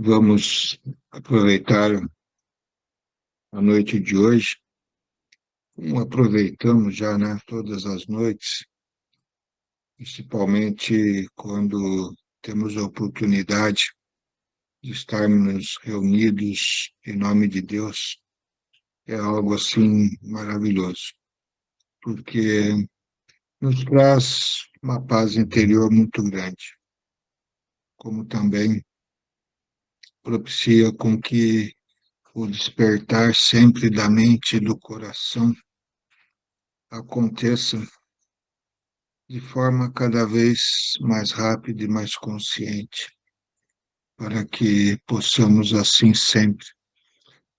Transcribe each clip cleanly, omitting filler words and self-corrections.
Vamos aproveitar a noite de hoje, como aproveitamos já, né, todas as noites, principalmente quando temos a oportunidade de estarmos reunidos em nome de Deus. É algo assim maravilhoso, porque nos traz uma paz interior muito grande, como também propicia com que o despertar sempre da mente e do coração aconteça de forma cada vez mais rápida e mais consciente, para que possamos assim sempre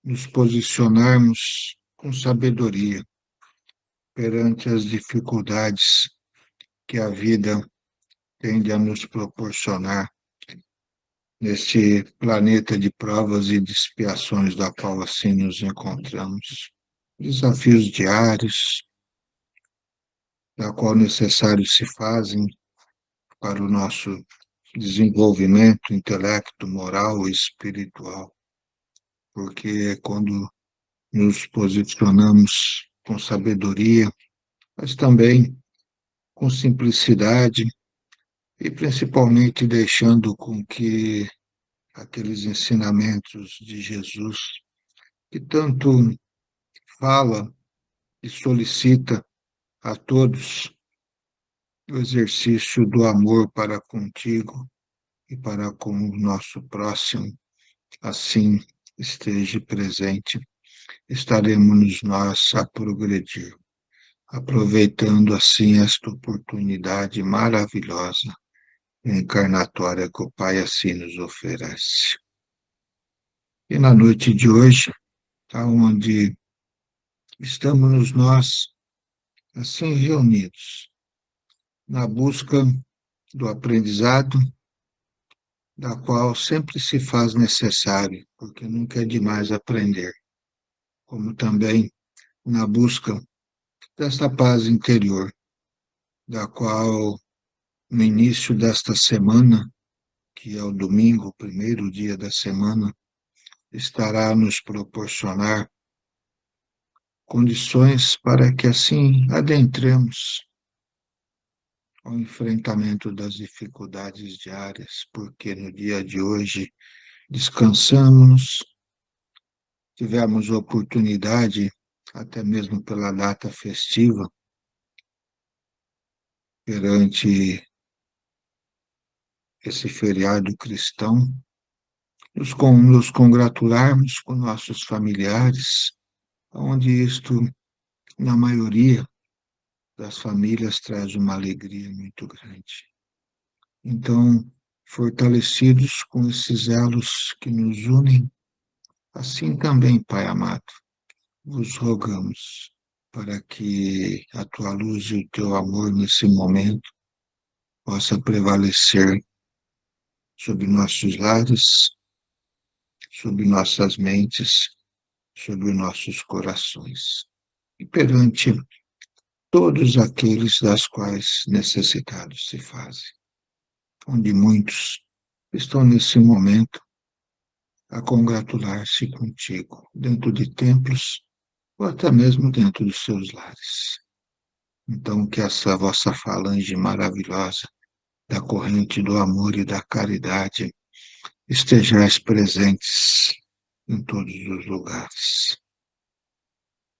nos posicionarmos com sabedoria perante as dificuldades que a vida tende a nos proporcionar neste planeta de provas e de expiações da qual assim nos encontramos. Desafios diários, da qual necessários se fazem para o nosso desenvolvimento intelecto, moral e espiritual, porque quando nos posicionamos com sabedoria, mas também com simplicidade e principalmente deixando com que aqueles ensinamentos de Jesus, que tanto fala e solicita a todos o exercício do amor para contigo e para com o nosso próximo, assim esteja presente, estaremos nós a progredir, aproveitando assim esta oportunidade maravilhosa, encarnatória que o Pai assim nos oferece. E na noite de hoje, onde estamos nós assim reunidos, na busca do aprendizado, da qual sempre se faz necessário, porque nunca é demais aprender, como também na busca desta paz interior, da qual no início desta semana, que é o domingo, o primeiro dia da semana, estará a nos proporcionar condições para que assim adentremos ao enfrentamento das dificuldades diárias, porque no dia de hoje descansamos, tivemos a oportunidade, até mesmo pela data festiva, perante esse feriado cristão, nos congratularmos com nossos familiares, onde isto, na maioria das famílias, traz uma alegria muito grande. Então, fortalecidos com esses elos que nos unem, assim também, Pai amado, vos rogamos para que a tua luz e o teu amor nesse momento possa prevalecer sobre nossos lares, sobre nossas mentes, sobre nossos corações. E perante todos aqueles das quais necessitados se fazem, onde muitos estão nesse momento a congratular-se contigo, dentro de templos ou até mesmo dentro dos seus lares. Então, que essa vossa falange maravilhosa da corrente do amor e da caridade estejais presentes em todos os lugares,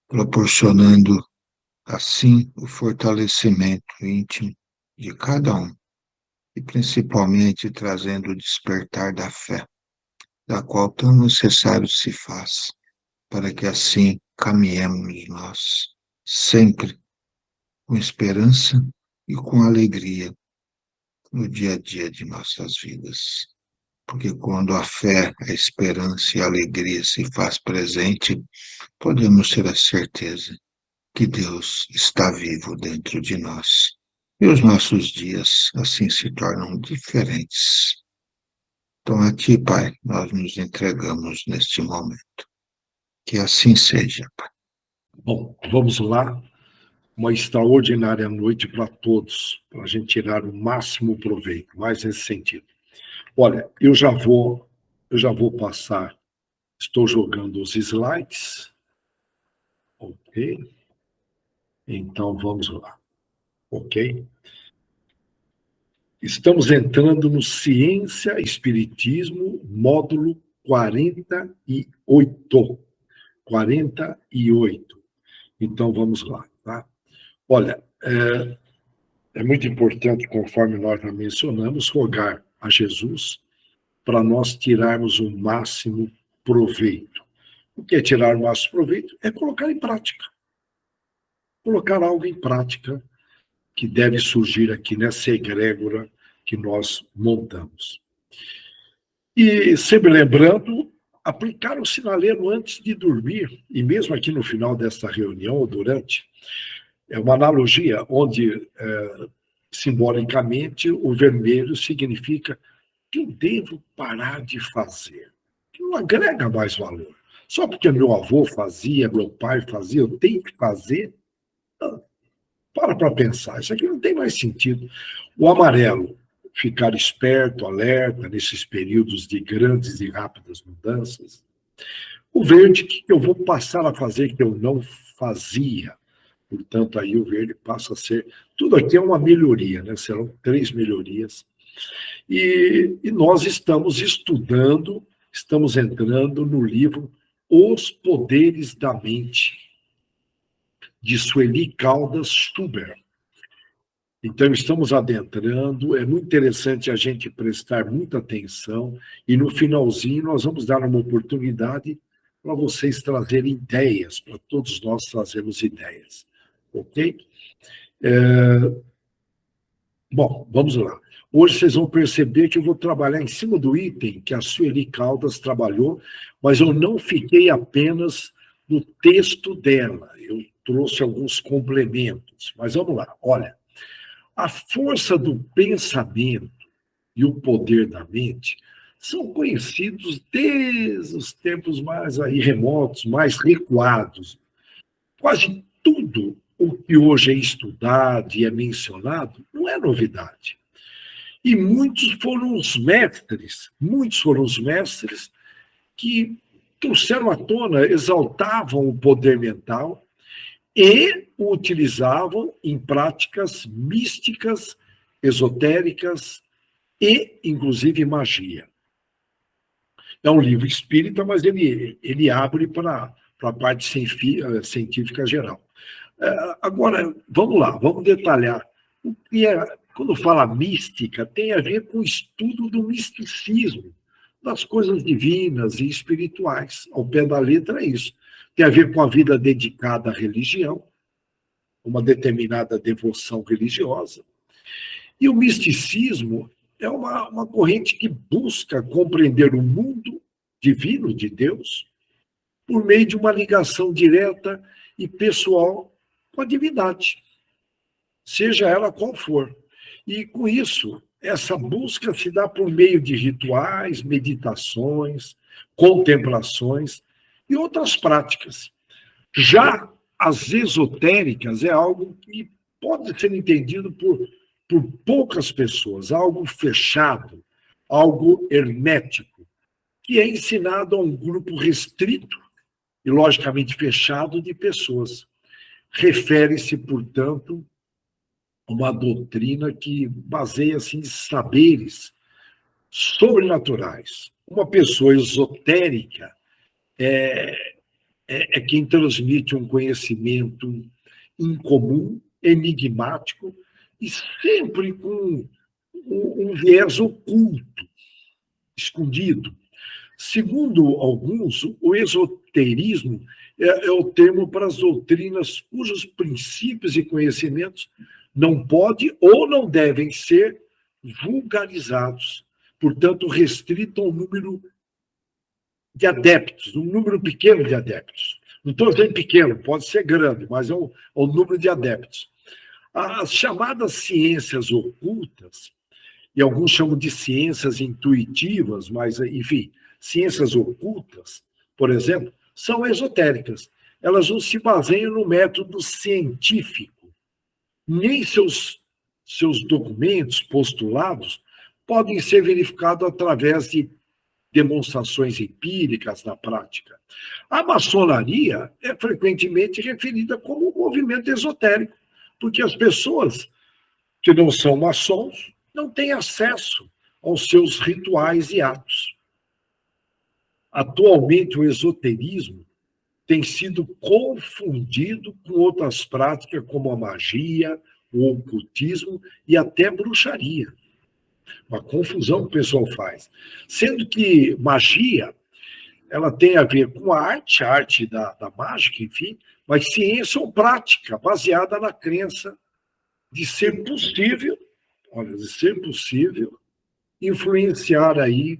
proporcionando assim o fortalecimento íntimo de cada um e principalmente trazendo o despertar da fé, da qual tão necessário se faz, para que assim caminhemos nós, sempre com esperança e com alegria no dia a dia de nossas vidas. Porque quando a fé, a esperança e a alegria se faz presente, podemos ter a certeza que Deus está vivo dentro de nós. E os nossos dias assim se tornam diferentes. Então, a Ti, Pai, nós nos entregamos neste momento. Que assim seja, Pai. Bom, vamos lá. Uma extraordinária noite para todos, para a gente tirar o máximo proveito, mais nesse sentido. Olha, eu já vou eu já vou passar, estou jogando os slides. Ok. Então, vamos lá. Ok? Estamos entrando no Ciência Espiritismo, módulo 48. 48. Então, vamos lá. Tá? Olha, é muito importante, conforme nós já mencionamos, rogar a Jesus para nós tirarmos o máximo proveito. O que é tirar o máximo proveito? É colocar em prática. Colocar algo em prática que deve surgir aqui nessa egrégora que nós montamos. E, sempre lembrando, aplicar o sinaleiro antes de dormir, e mesmo aqui no final dessa reunião, ou durante, é uma analogia onde, simbolicamente, o vermelho significa que eu devo parar de fazer, que não agrega mais valor. Só porque meu avô fazia, meu pai fazia, eu tenho que fazer? Para pensar, isso aqui não tem mais sentido. O amarelo, ficar esperto, alerta, nesses períodos de grandes e rápidas mudanças. O verde, que eu vou passar a fazer que eu não fazia. Portanto, aí o verde passa a ser... Tudo aqui é uma melhoria, né? Serão 3 melhorias. E nós estamos estudando, estamos entrando no livro Os Poderes da Mente, de Sueli Caldas Stuber. Então, estamos adentrando, é muito interessante a gente prestar muita atenção, e no finalzinho nós vamos dar uma oportunidade para vocês trazerem ideias, para todos nós trazermos ideias. Ok? Bom, vamos lá. Hoje vocês vão perceber que eu vou trabalhar em cima do item que a Sueli Caldas trabalhou, mas eu não fiquei apenas no texto dela, eu trouxe alguns complementos. Mas vamos lá, olha. A força do pensamento e o poder da mente são conhecidos desde os tempos mais aí remotos, mais recuados. Quase tudo o que hoje é estudado e é mencionado não é novidade. E muitos foram os mestres que trouxeram à tona, exaltavam o poder mental e o utilizavam em práticas místicas, esotéricas e, inclusive, magia. É um livro espírita, mas ele abre para a parte científica geral. Agora, vamos lá, vamos detalhar. O que é, quando fala mística, tem a ver com o estudo do misticismo, das coisas divinas e espirituais. Ao pé da letra é isso. Tem a ver com a vida dedicada à religião, uma determinada devoção religiosa. E o misticismo é uma corrente que busca compreender o mundo divino de Deus por meio de uma ligação direta e pessoal com a divindade, seja ela qual for. E, com isso, essa busca se dá por meio de rituais, meditações, contemplações e outras práticas. Já as esotéricas é algo que pode ser entendido por poucas pessoas, algo fechado, algo hermético, que é ensinado a um grupo restrito e, logicamente, fechado de pessoas. Refere-se, portanto, a uma doutrina que baseia-se em saberes sobrenaturais. Uma pessoa esotérica é quem transmite um conhecimento incomum, enigmático e sempre com um viés oculto, escondido. Segundo alguns, o esoterismo é o termo para as doutrinas cujos princípios e conhecimentos não podem ou não devem ser vulgarizados, portanto, restrito ao número de adeptos, um número pequeno de adeptos. Não estou dizendo pequeno, pode ser grande, mas é o número de adeptos. As chamadas ciências ocultas, e alguns chamam de ciências intuitivas, mas, enfim, ciências ocultas, por exemplo, são esotéricas. Elas não se baseiam no método científico, nem seus documentos, postulados, podem ser verificados através de demonstrações empíricas na prática. A maçonaria é frequentemente referida como um movimento esotérico, porque as pessoas que não são maçons não têm acesso aos seus rituais e atos. Atualmente, o esoterismo tem sido confundido com outras práticas como a magia, o ocultismo e até bruxaria. Uma confusão que o pessoal faz. Sendo que magia, ela tem a ver com a arte da mágica, enfim, mas ciência ou prática, baseada na crença de ser possível, olha, de ser possível influenciar aí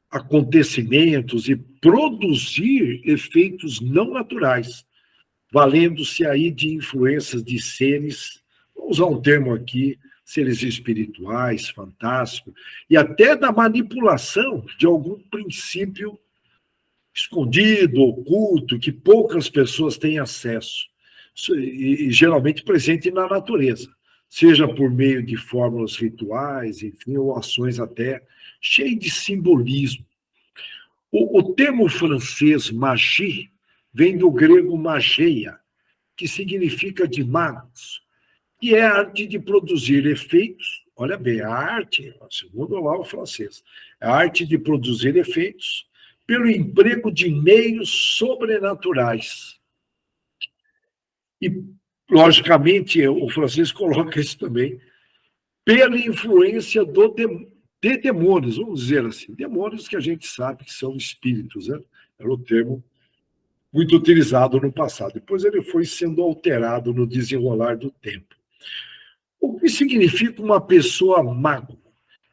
acontecimentos e produzir efeitos não naturais, valendo-se aí de influências de seres, vou usar um termo aqui, seres espirituais, fantásticos, e até da manipulação de algum princípio escondido, oculto, que poucas pessoas têm acesso, e geralmente presente na natureza, seja por meio de fórmulas rituais, enfim, ou ações até cheias de simbolismo. O termo francês magie vem do grego mageia, que significa de magos, que é a arte de produzir efeitos. Olha bem, a arte, segundo lá o francês, a arte de produzir efeitos pelo emprego de meios sobrenaturais. E, logicamente, o francês coloca isso também, pela influência de demônios, vamos dizer assim, demônios que a gente sabe que são espíritos, né? Era o termo muito utilizado no passado. Depois ele foi sendo alterado no desenrolar do tempo. O que significa uma pessoa mago?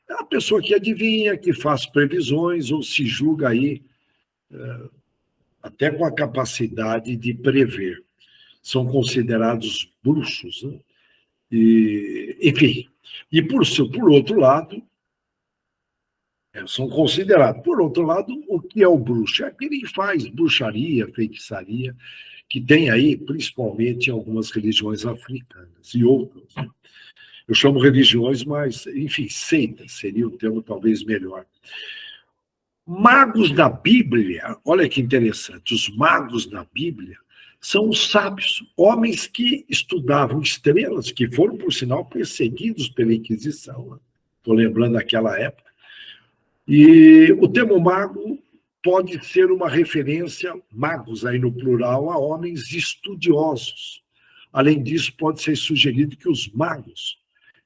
É uma pessoa que adivinha, que faz previsões ou se julga aí até com a capacidade de prever. São considerados bruxos, né? E, enfim. E por outro lado, são considerados. Por outro lado, o que é o bruxo? É aquele que faz bruxaria, feitiçaria, que tem aí, principalmente em algumas religiões africanas e outras. Eu chamo religiões, mas, enfim, seitas seria o termo talvez melhor. Magos da Bíblia, olha que interessante, os magos da Bíblia são os sábios, homens que estudavam estrelas, que foram, por sinal, perseguidos pela Inquisição. Estou lembrando daquela época. E o termo mago pode ser uma referência, magos aí no plural, a homens estudiosos. Além disso, pode ser sugerido que os magos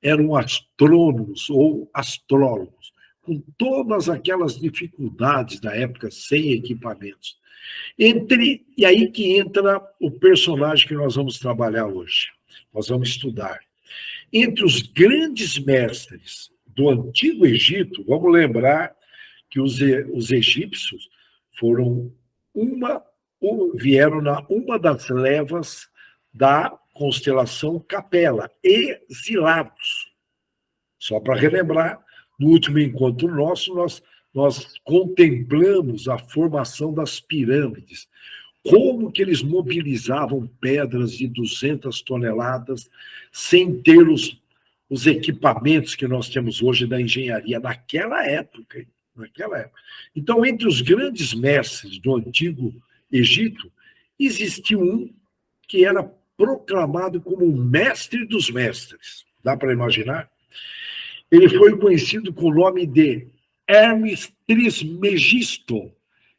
eram astrônomos ou astrólogos, com todas aquelas dificuldades da época, sem equipamentos. E aí que entra o personagem que nós vamos trabalhar hoje, nós vamos estudar. Entre os grandes mestres do Antigo Egito, vamos lembrar que os egípcios vieram na uma das levas da constelação Capela, exilados. Só para relembrar, no último encontro nosso, nós contemplamos a formação das pirâmides, como que eles mobilizavam pedras de 200 toneladas sem ter os equipamentos que nós temos hoje da engenharia naquela época. Então, entre os grandes mestres do Antigo Egito, existiu um que era proclamado como o mestre dos mestres. Dá para imaginar? Ele foi conhecido com o nome de Hermes Trismegisto.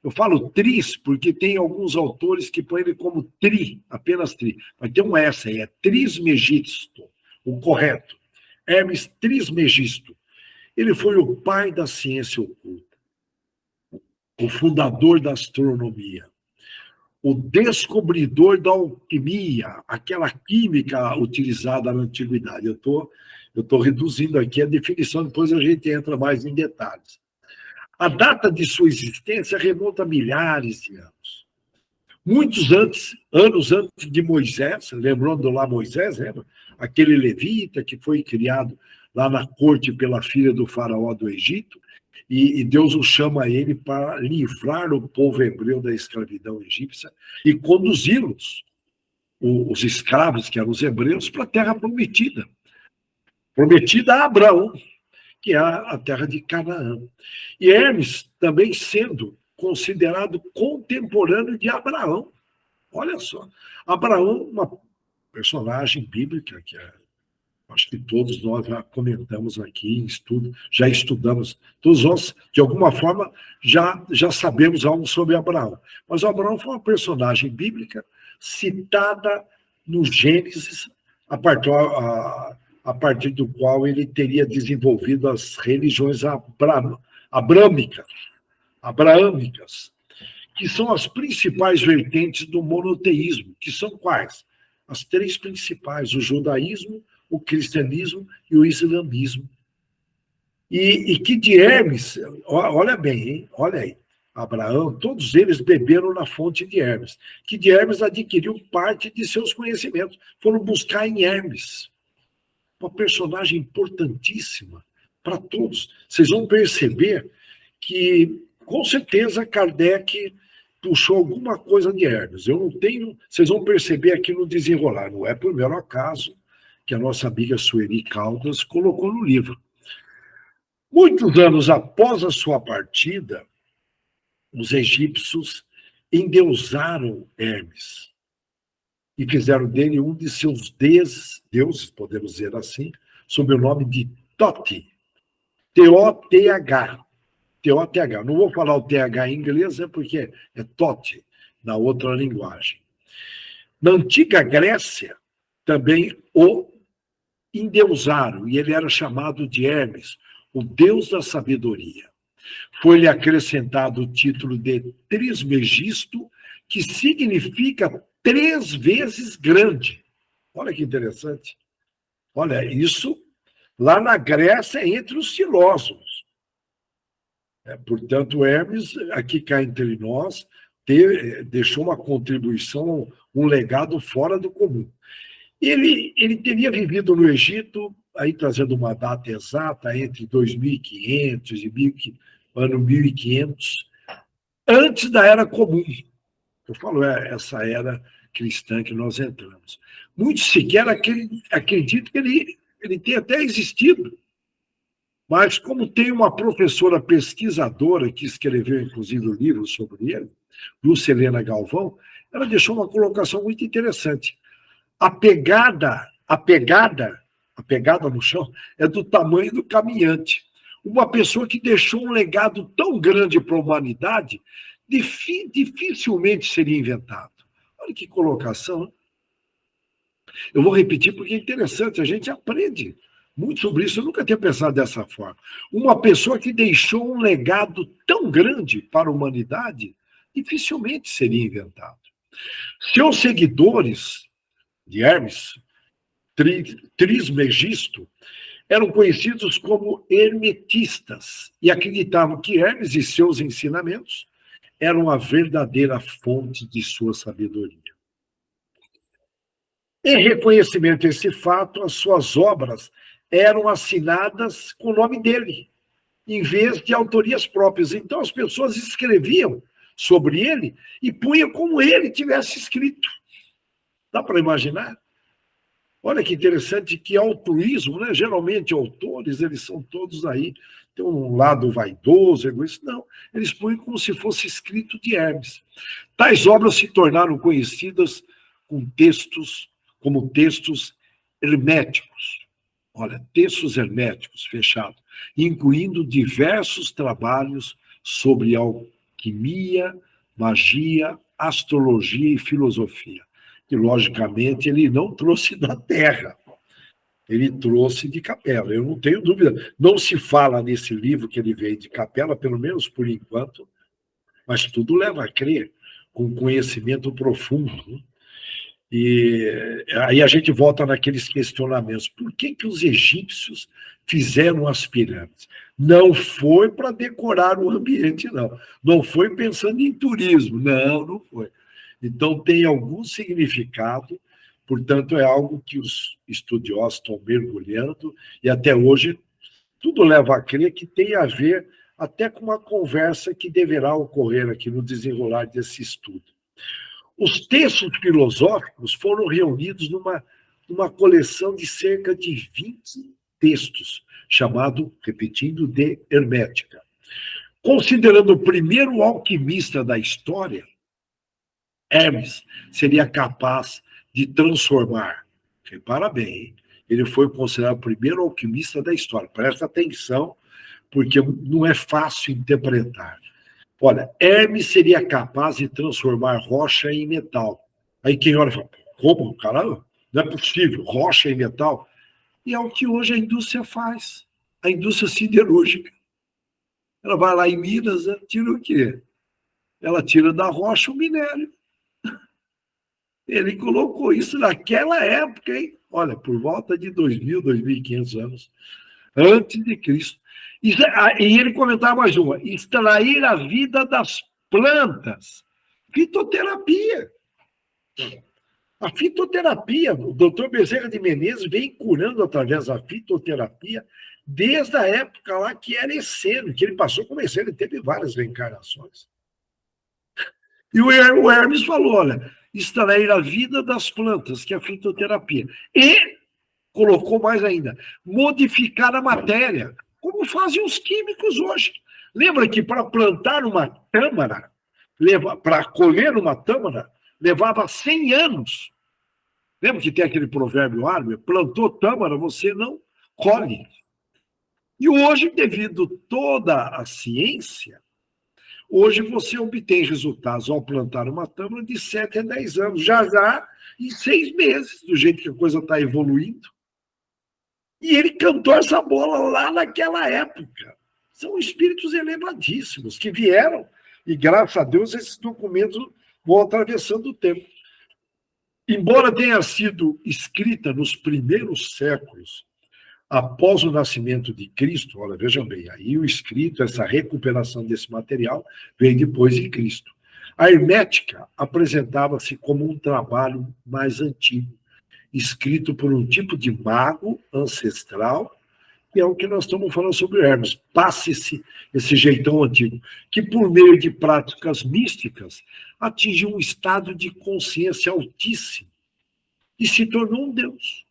Eu falo tris porque tem alguns autores que põem ele como tri, apenas tri. Mas tem um S aí, é Trismegisto, o correto. Hermes Trismegisto. Ele foi o pai da ciência oculta, o fundador da astronomia, o descobridor da alquimia, aquela química utilizada na antiguidade. Eu estou reduzindo aqui a definição, depois a gente entra mais em detalhes. A data de sua existência remonta a milhares de anos. Muitos anos antes de Moisés, lembrando lá Moisés, lembra? Aquele levita que foi criado lá na corte pela filha do faraó do Egito, e Deus o chama a ele para livrar o povo hebreu da escravidão egípcia e conduzi-los, os escravos, que eram os hebreus, para a terra prometida. Prometida a Abraão, que é a terra de Canaã. E Hermes também sendo considerado contemporâneo de Abraão. Olha só, Abraão, uma personagem bíblica que acho que todos nós já comentamos aqui em estudo, já estudamos, todos nós, de alguma forma, já sabemos algo sobre Abraão. Mas Abraão foi uma personagem bíblica citada no Gênesis, a partir do qual ele teria desenvolvido as religiões abraâmicas, que são as principais vertentes do monoteísmo, que são quais? As três principais, o judaísmo, o cristianismo e o islamismo. E que de Hermes, olha bem, hein? Olha aí, Abraão, todos eles beberam na fonte de Hermes, que de Hermes adquiriu parte de seus conhecimentos, foram buscar em Hermes. Uma personagem importantíssima para todos. Vocês vão perceber que, com certeza, Kardec puxou alguma coisa de Hermes. Eu não tenho... Vocês vão perceber aqui no desenrolar, não é por mero acaso que a nossa amiga Sueli Caldas colocou no livro. Muitos anos após a sua partida, os egípcios endeusaram Hermes e fizeram dele um de seus deuses, podemos dizer assim, sob o nome de Toth, T-O-T-H. T-O-T-H. Não vou falar o TH em inglês, porque é Toth, na outra linguagem. Na antiga Grécia, também o endeusaram, e ele era chamado de Hermes, o deus da sabedoria. Foi-lhe acrescentado o título de Trismegisto, que significa 3 vezes grande. Olha que interessante. Olha, isso lá na Grécia, entre os filósofos. Portanto, Hermes, aqui cá entre nós, deixou uma contribuição, um legado fora do comum. Ele teria vivido no Egito, aí trazendo uma data exata, entre 2500 e ano 1500, antes da Era Comum. Eu falo, essa era cristã que nós entramos. Muitos sequer acreditam que ele tenha até existido. Mas como tem uma professora pesquisadora que escreveu, inclusive, um livro sobre ele, Lúcia Helena Galvão, ela deixou uma colocação muito interessante. A pegada no chão é do tamanho do caminhante. Uma pessoa que deixou um legado tão grande para a humanidade, dificilmente seria inventado. Olha que colocação. Eu vou repetir porque é interessante, a gente aprende muito sobre isso. Eu nunca tinha pensado dessa forma. Uma pessoa que deixou um legado tão grande para a humanidade, dificilmente seria inventado. Seus seguidores de Hermes, Trismegisto, eram conhecidos como hermetistas e acreditavam que Hermes e seus ensinamentos eram a verdadeira fonte de sua sabedoria. Em reconhecimento a esse fato, as suas obras eram assinadas com o nome dele, em vez de autorias próprias. Então, as pessoas escreviam sobre ele e punham como ele tivesse escrito. Dá para imaginar? Olha que interessante, que altruísmo, né? Geralmente, autores, eles são todos aí, tem um lado vaidoso, egoísta. Não, eles põem como se fosse escrito de Hermes. Tais obras se tornaram conhecidas como textos herméticos. Olha, textos herméticos, fechado, incluindo diversos trabalhos sobre alquimia, magia, astrologia e filosofia. Que, logicamente, ele não trouxe da Terra, ele trouxe de Capela. Eu não tenho dúvida. Não se fala nesse livro que ele veio de Capela, pelo menos por enquanto, mas tudo leva a crer, com conhecimento profundo. E aí a gente volta naqueles questionamentos. Por que os egípcios fizeram as pirâmides? Não foi para decorar o ambiente, não. Não foi pensando em turismo, não foi. Então, tem algum significado, portanto, é algo que os estudiosos estão mergulhando, e até hoje tudo leva a crer que tem a ver até com uma conversa que deverá ocorrer aqui no desenrolar desse estudo. Os textos filosóficos foram reunidos numa coleção de cerca de 20 textos, chamado, repetindo, de hermética. Considerando o primeiro alquimista da história, Hermes seria capaz de transformar. Repara bem, hein? Ele foi considerado o primeiro alquimista da história. Presta atenção, porque não é fácil interpretar. Olha, Hermes seria capaz de transformar rocha em metal. Aí quem olha fala, como, caralho? Não é possível, rocha em metal. E é o que hoje a indústria faz. A indústria siderúrgica. Ela vai lá em Minas, né? Tira o quê? Ela tira da rocha o minério. Ele colocou isso naquela época, hein? Olha, por volta de 2.000, 2.500 anos antes de Cristo. E ele comentava mais uma: extrair a vida das plantas. Fitoterapia. A fitoterapia, o doutor Bezerra de Menezes vem curando através da fitoterapia desde a época lá que era essênio, que ele passou como essênio, ele teve várias reencarnações. E o Hermes falou, olha, extrair a vida das plantas, que é a fitoterapia. E colocou mais ainda, modificar a matéria, como fazem os químicos hoje. Lembra que para plantar uma tâmara, para colher uma tâmara, levava 100 anos. Lembra que tem aquele provérbio árabe? Plantou tâmara, você não colhe. E hoje, devido toda a ciência, hoje você obtém resultados ao plantar uma tâmara de 7 a 10 anos, já em 6 meses, do jeito que a coisa está evoluindo. E ele cantou essa bola lá naquela época. São espíritos elevadíssimos que vieram, e graças a Deus esses documentos vão atravessando o tempo. Embora tenha sido escrita nos primeiros séculos, após o nascimento de Cristo, olha, vejam bem, aí o escrito, essa recuperação desse material, veio depois de Cristo. A hermética apresentava-se como um trabalho mais antigo, escrito por um tipo de mago ancestral, que é o que nós estamos falando sobre Hermes. Passe-se esse jeitão antigo, que por meio de práticas místicas atinge um estado de consciência altíssimo e se tornou um deus.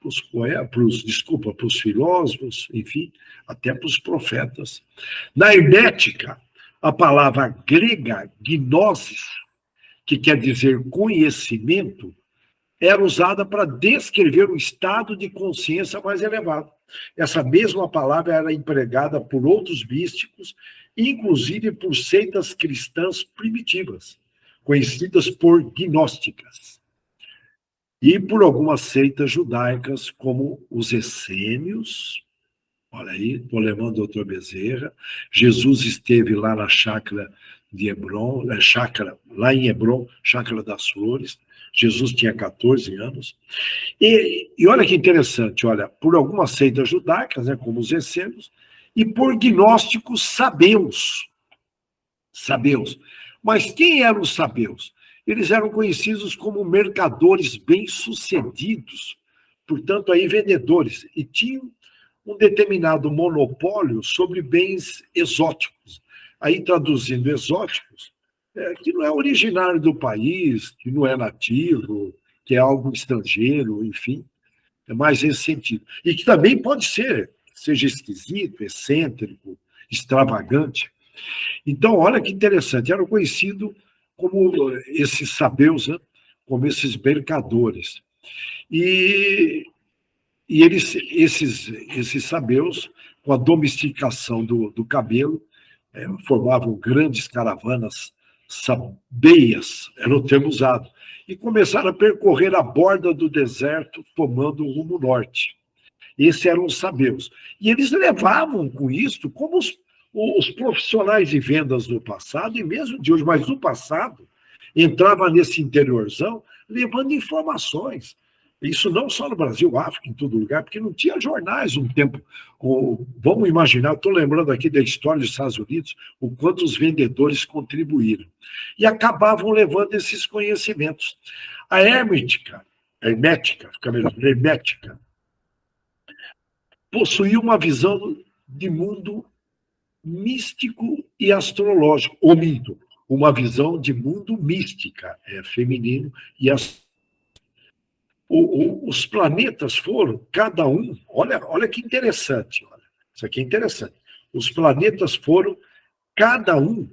Para os filósofos, enfim, até para os profetas. Na hermética, a palavra grega gnosis, que quer dizer conhecimento, era usada para descrever o estado de consciência mais elevado. Essa mesma palavra era empregada por outros místicos, inclusive por seitas cristãs primitivas, conhecidas por gnósticas, e por algumas seitas judaicas, como os essênios. Olha aí, estou levando o doutor Bezerra. Jesus esteve lá na chácara de Hebron, lá em Hebron, chácara das Flores. Jesus tinha 14 anos. E olha que interessante, olha, por algumas seitas judaicas, né, como os essênios, e por gnósticos sabeus. Sabeus. Mas quem eram os sabeus? Eles eram conhecidos como mercadores bem-sucedidos, portanto, aí vendedores, e tinham um determinado monopólio sobre bens exóticos. Aí, traduzindo exóticos, que não é originário do país, que não é nativo, que é algo estrangeiro, enfim, é mais esse sentido. E que também pode ser, seja esquisito, excêntrico, extravagante. Então, olha que interessante, eram conhecidos como esses sabeus, né? Como esses mercadores. E esses sabeus, com a domesticação do cabelo, formavam grandes caravanas, sabeias, era o termo usado, e começaram a percorrer a borda do deserto, tomando o rumo norte. Esses eram os sabeus. E eles levavam com isso, como os profissionais de vendas do passado, e mesmo de hoje, mas do passado, entrava nesse interiorzão, levando informações. Isso não só no Brasil, África, em todo lugar, porque não tinha jornais um tempo. Vamos imaginar, estou lembrando aqui da história dos Estados Unidos, o quanto os vendedores contribuíram. E acabavam levando esses conhecimentos. A hermética, possuía uma visão de mundo místico e astrológico, ou minto, uma visão de mundo mística, feminino, e Os planetas foram, cada um, olha que interessante, olha, isso aqui é interessante. Os planetas foram, cada um,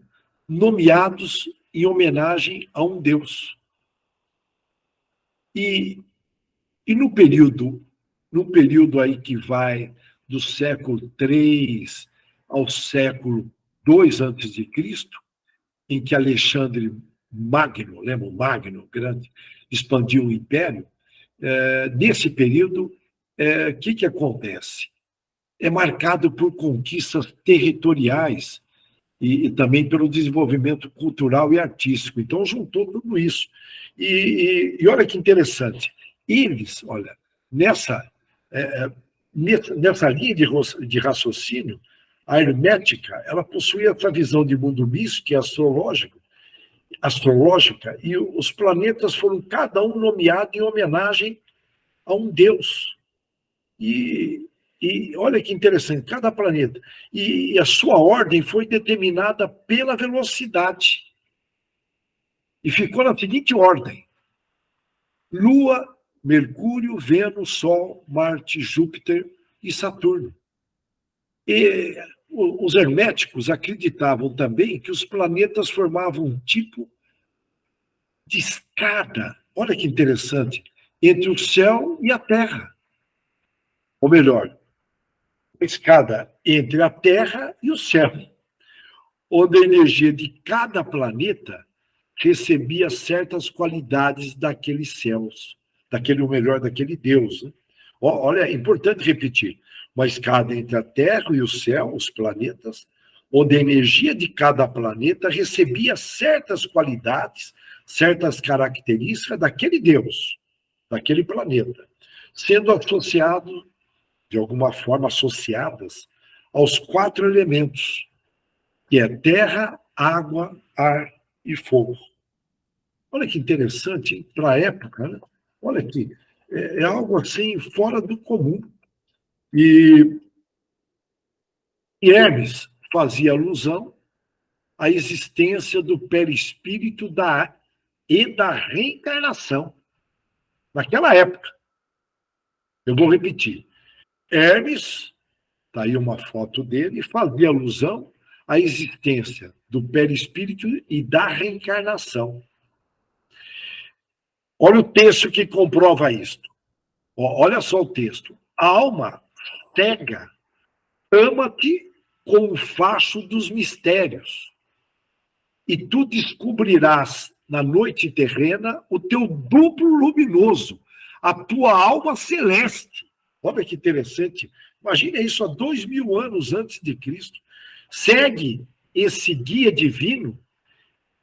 nomeados em homenagem a um deus. E no período aí que vai do século III ao século II antes de Cristo, em que Alexandre Magno, lembra o Magno, grande, expandiu o império, nesse período, o que acontece? É marcado por conquistas territoriais e também pelo desenvolvimento cultural e artístico. Então, juntou tudo isso. E olha que interessante, eles, olha, nessa, nessa linha de raciocínio, a hermética, ela possuía essa visão de mundo místico e astrológica, e os planetas foram cada um nomeado em homenagem a um deus. E olha que interessante, cada planeta. E a sua ordem foi determinada pela velocidade. E ficou na seguinte ordem: Lua, Mercúrio, Vênus, Sol, Marte, Júpiter e Saturno. E os herméticos acreditavam também que os planetas formavam um tipo de escada, olha que interessante, entre o céu e a Terra. Ou melhor, uma escada entre a Terra e o céu, onde a energia de cada planeta recebia certas qualidades daqueles céus, ou melhor, daquele Deus. Né? Olha, é importante repetir, uma escada entre a Terra e o céu, os planetas, onde a energia de cada planeta recebia certas qualidades, certas características daquele Deus, daquele planeta, sendo associado, de alguma forma associadas, aos 4 elementos, que é terra, água, ar e fogo. Olha que interessante, para a época, né? Olha aqui, é algo assim fora do comum. E Hermes fazia alusão à existência do perispírito e da reencarnação, naquela época. Eu vou repetir. Hermes, está aí uma foto dele, fazia alusão à existência do perispírito e da reencarnação. Olha o texto que comprova isto. Olha só o texto. A alma cega ama-te com o facho dos mistérios, e tu descobrirás na noite terrena o teu duplo luminoso, a tua alma celeste. Olha que interessante. Imagina isso há 2000 anos antes de Cristo. Segue esse guia divino.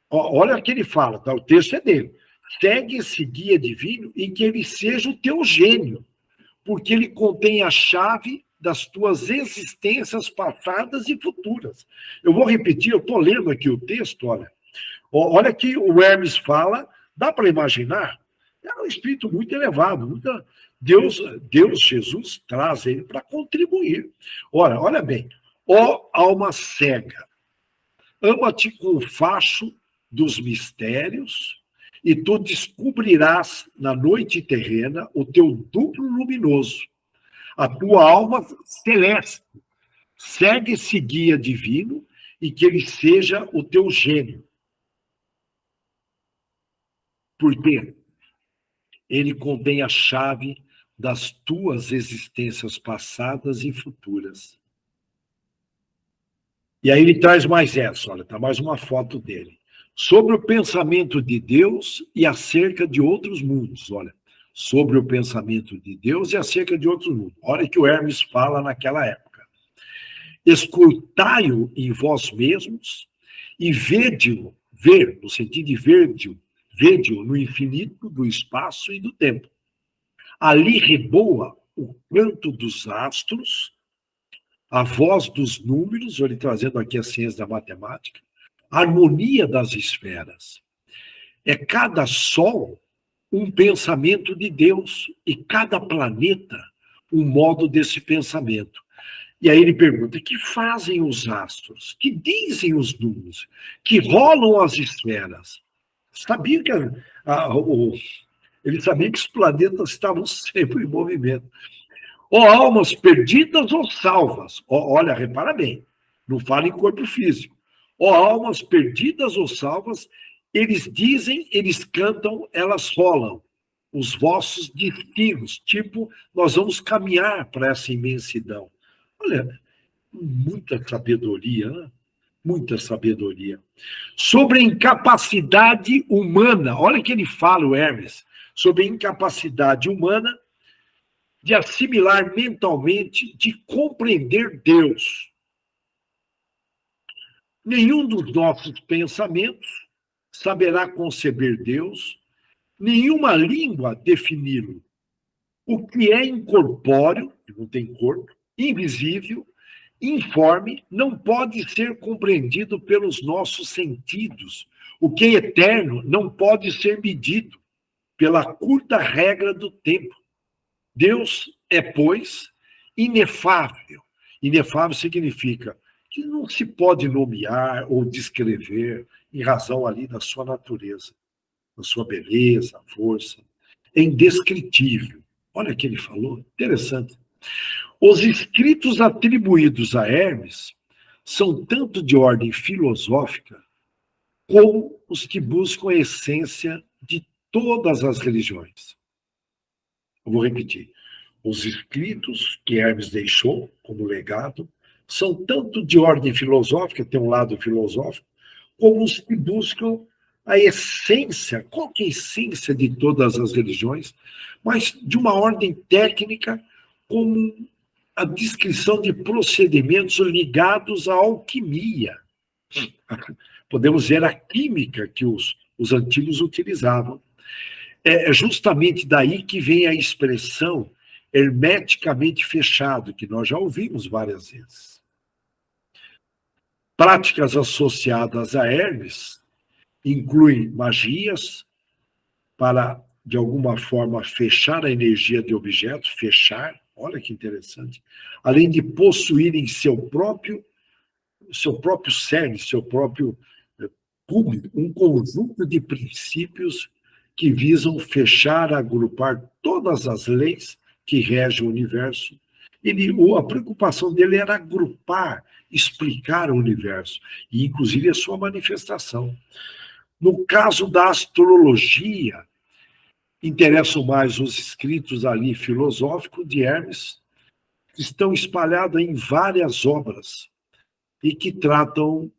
Olha o que ele fala, tá? O texto é dele. Segue esse guia divino e que ele seja o teu gênio, porque ele contém a chave das tuas existências passadas e futuras. Eu vou repetir, eu estou lendo aqui o texto, olha. Olha que o Hermes fala, dá para imaginar? É um espírito muito elevado. Deus, Jesus, traz ele para contribuir. Olha bem. Ó alma cega, ama-te com o facho dos mistérios, e tu descobrirás na noite terrena o teu duplo luminoso, a tua alma celeste. Segue esse guia divino e que ele seja o teu gênio. Porque ele contém a chave das tuas existências passadas e futuras. E aí ele traz mais essa, olha, está mais uma foto dele. Sobre o pensamento de Deus e acerca de outros mundos, olha. Sobre o pensamento de Deus e acerca de outros mundos. Olha que o Hermes fala naquela época. Escutai-o em vós mesmos e vede-o, ver, no sentido de vede-o no infinito do espaço e do tempo. Ali reboa o canto dos astros, a voz dos números, ele trazendo aqui a ciência da matemática, a harmonia das esferas. É cada sol um pensamento de Deus e cada planeta um modo desse pensamento. E aí ele pergunta, que fazem os astros? Que dizem os números? Que rolam as esferas? Sabia que Ele sabia que os planetas estavam sempre em movimento. Ó almas perdidas ou salvas. Olha, repara bem, não fala em corpo físico. Ó almas perdidas ou salvas, eles dizem, eles cantam, elas rolam os vossos destinos. Tipo, nós vamos caminhar para essa imensidão. Olha, muita sabedoria, né? Muita sabedoria. Sobre a incapacidade humana, olha que ele fala, o Hermes, sobre a incapacidade humana de assimilar mentalmente, de compreender Deus. Nenhum dos nossos pensamentos saberá conceber Deus, nenhuma língua defini-lo. O que é incorpóreo, que não tem corpo, invisível, informe, não pode ser compreendido pelos nossos sentidos. O que é eterno não pode ser medido pela curta regra do tempo. Deus é, pois, inefável. Inefável significa que não se pode nomear ou descrever em razão ali da sua natureza, da sua beleza, força. É indescritível. Olha o que ele falou, interessante. Os escritos atribuídos a Hermes são tanto de ordem filosófica como os que buscam a essência de todas as religiões. Eu vou repetir. Os escritos que Hermes deixou como legado são tanto de ordem filosófica, tem um lado filosófico, como os que buscam a essência, qual que é a essência de todas as religiões, mas de uma ordem técnica, como a descrição de procedimentos ligados à alquimia. Podemos ver a química que os antigos utilizavam. É justamente daí que vem a expressão hermeticamente fechado, que nós já ouvimos várias vezes. Práticas associadas a Hermes incluem magias para, de alguma forma, fechar a energia de objetos, fechar, olha que interessante, além de possuírem seu próprio cerne, seu próprio público, um conjunto de princípios que visam fechar, agrupar todas as leis que regem o universo. A preocupação dele era agrupar, explicar o universo, e inclusive a sua manifestação. No caso da astrologia, interessam mais os escritos ali filosóficos de Hermes, que estão espalhados em várias obras e que tratam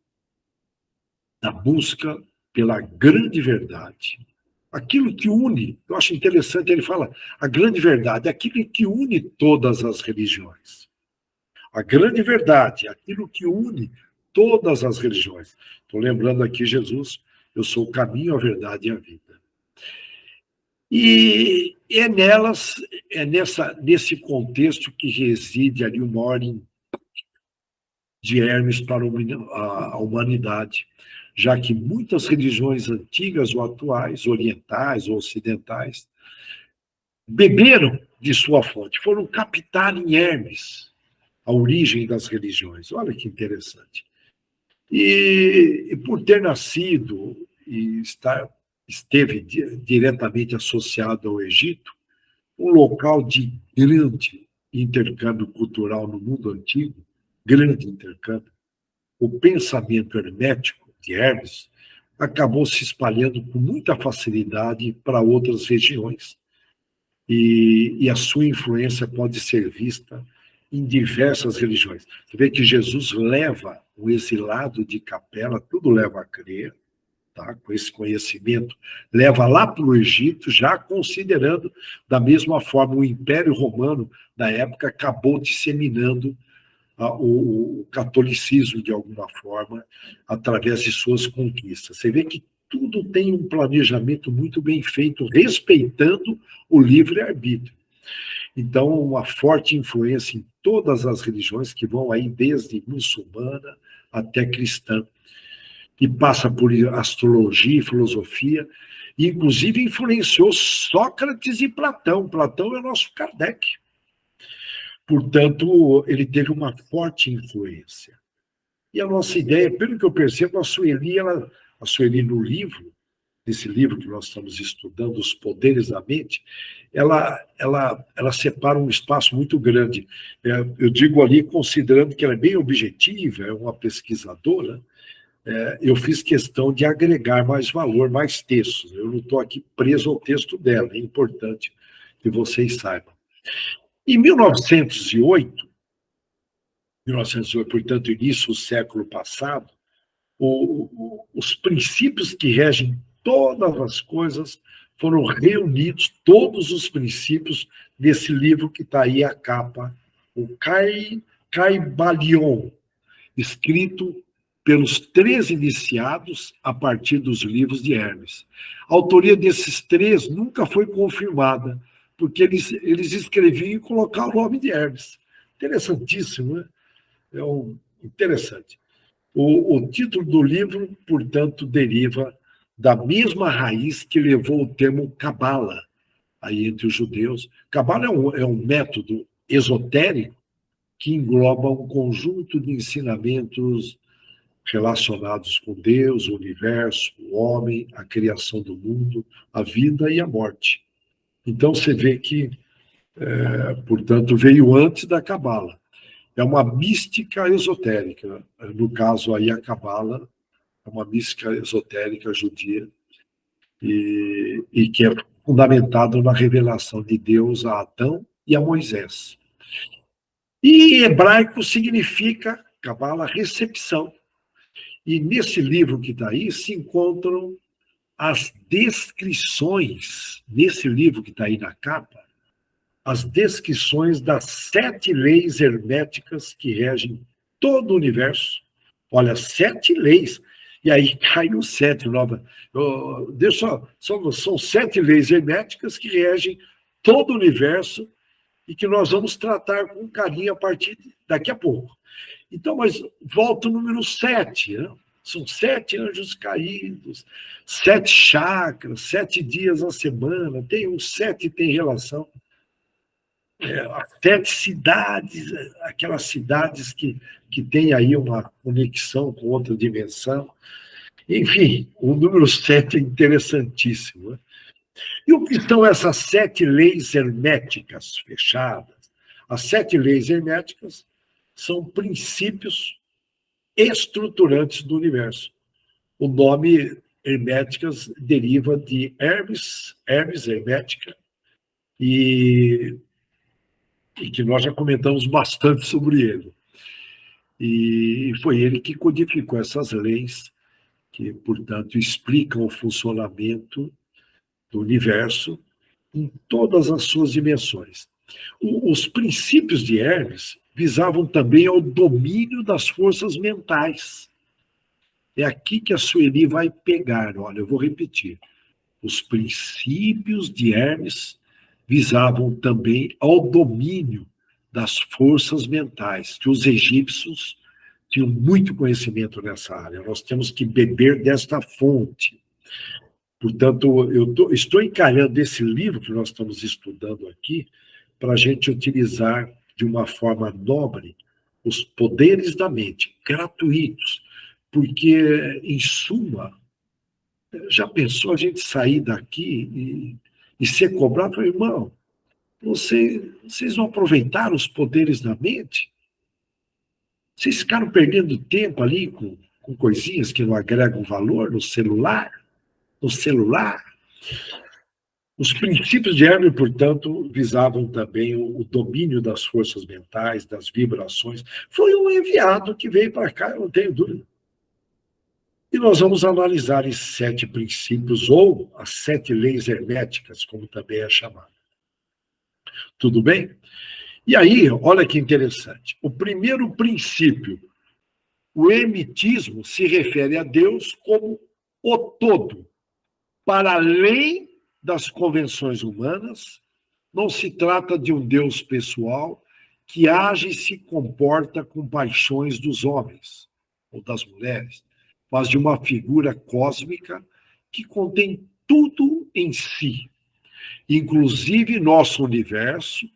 da busca pela grande verdade. Aquilo que une, eu acho interessante, ele fala, a grande verdade, aquilo que une todas as religiões. A grande verdade, aquilo que une todas as religiões. Estou lembrando aqui Jesus, eu sou o caminho, a verdade e a vida. E é nesse contexto que reside ali uma ordem de Hermes para a humanidade, já que muitas religiões antigas ou atuais, orientais ou ocidentais, beberam de sua fonte, foram captar em Hermes a origem das religiões. Olha que interessante. E por ter nascido e esteve diretamente associado ao Egito, um local de grande intercâmbio cultural no mundo antigo, grande intercâmbio, o pensamento hermético de Hermes acabou se espalhando com muita facilidade para outras regiões. E a sua influência pode ser vista em diversas religiões. Você vê que Jesus leva o exilado de Capela, tudo leva a crer, tá? Com esse conhecimento, leva lá para o Egito, já considerando, da mesma forma, o Império Romano, da época, acabou disseminando o catolicismo, de alguma forma, através de suas conquistas. Você vê que tudo tem um planejamento muito bem feito, respeitando o livre-arbítrio. Então, uma forte influência em todas as religiões, que vão aí desde muçulmana até cristã, que passa por astrologia e filosofia, e inclusive influenciou Sócrates e Platão. Platão é o nosso Kardec. Portanto, ele teve uma forte influência. E a nossa ideia, pelo que eu percebo, a Sueli no livro, nesse livro que nós estamos estudando, Os Poderes da Mente, ela separa um espaço muito grande. Eu digo ali, considerando que ela é bem objetiva, é uma pesquisadora, eu fiz questão de agregar mais valor, mais textos. Eu não estou aqui preso ao texto dela, é importante que vocês saibam. Em 1908, portanto, início do século passado, os princípios que regem todas as coisas foram reunidos, todos os princípios, nesse livro que está aí a capa, o Caibalion, escrito pelos 3 iniciados a partir dos livros de Hermes. A autoria desses 3 nunca foi confirmada, porque eles escreviam e colocavam o nome de Hermes. Interessantíssimo, né? Interessante. O título do livro, portanto, deriva da mesma raiz que levou o termo Cabala aí entre os judeus. Cabala é um método esotérico que engloba um conjunto de ensinamentos relacionados com Deus, o universo, o homem, a criação do mundo, a vida e a morte. Então, você vê que, portanto, veio antes da Cabala. É uma mística esotérica. No caso, aí, a Cabala é uma mística esotérica judia e que é fundamentado na revelação de Deus a Adão e a Moisés. E em hebraico significa, Cabala, recepção. E nesse livro que está aí se encontram as descrições, nesse livro que está aí na capa, as descrições das 7 leis herméticas que regem todo o universo. Olha, 7 leis. E aí cai no 7, nova. São 7 leis herméticas que regem todo o universo e que nós vamos tratar com carinho a partir daqui a pouco. Então, mas volta o número 7, né? São 7 anjos caídos, 7 chakras, 7 dias na semana, tem um 7 tem relação. 7 cidades, aquelas cidades que têm aí uma conexão com outra dimensão. Enfim, o número 7 é interessantíssimo. Né? E o que são essas 7 leis herméticas fechadas? As 7 leis herméticas são princípios estruturantes do universo. O nome herméticas deriva de Hermes hermética, e que nós já comentamos bastante sobre ele. E foi ele que codificou essas leis, que, portanto, explicam o funcionamento do universo em todas as suas dimensões. Os princípios de Hermes visavam também ao domínio das forças mentais. É aqui que a Sueli vai pegar, olha, eu vou repetir. Os princípios de Hermes visavam também ao domínio das forças mentais, que os egípcios tinham muito conhecimento nessa área. Nós temos que beber desta fonte. Portanto, estou encarando esse livro que nós estamos estudando aqui para a gente utilizar de uma forma nobre os poderes da mente, gratuitos, porque, em suma, já pensou a gente sair daqui e ser cobrado? Falei, irmão, vocês não aproveitaram os poderes da mente? Vocês ficaram perdendo tempo ali com coisinhas que não agregam valor no celular? No celular? Os princípios de Hermes, portanto, visavam também o domínio das forças mentais, das vibrações. Foi um enviado que veio para cá, eu não tenho dúvida. E nós vamos analisar esses 7 princípios, ou as 7 leis herméticas, como também é chamado. Tudo bem? E aí, olha que interessante. O primeiro princípio, o hermetismo, se refere a Deus como o todo, para além das convenções humanas. Não se trata de um Deus pessoal que age e se comporta com paixões dos homens ou das mulheres, mas de uma figura cósmica que contém tudo em si. Inclusive, nosso universo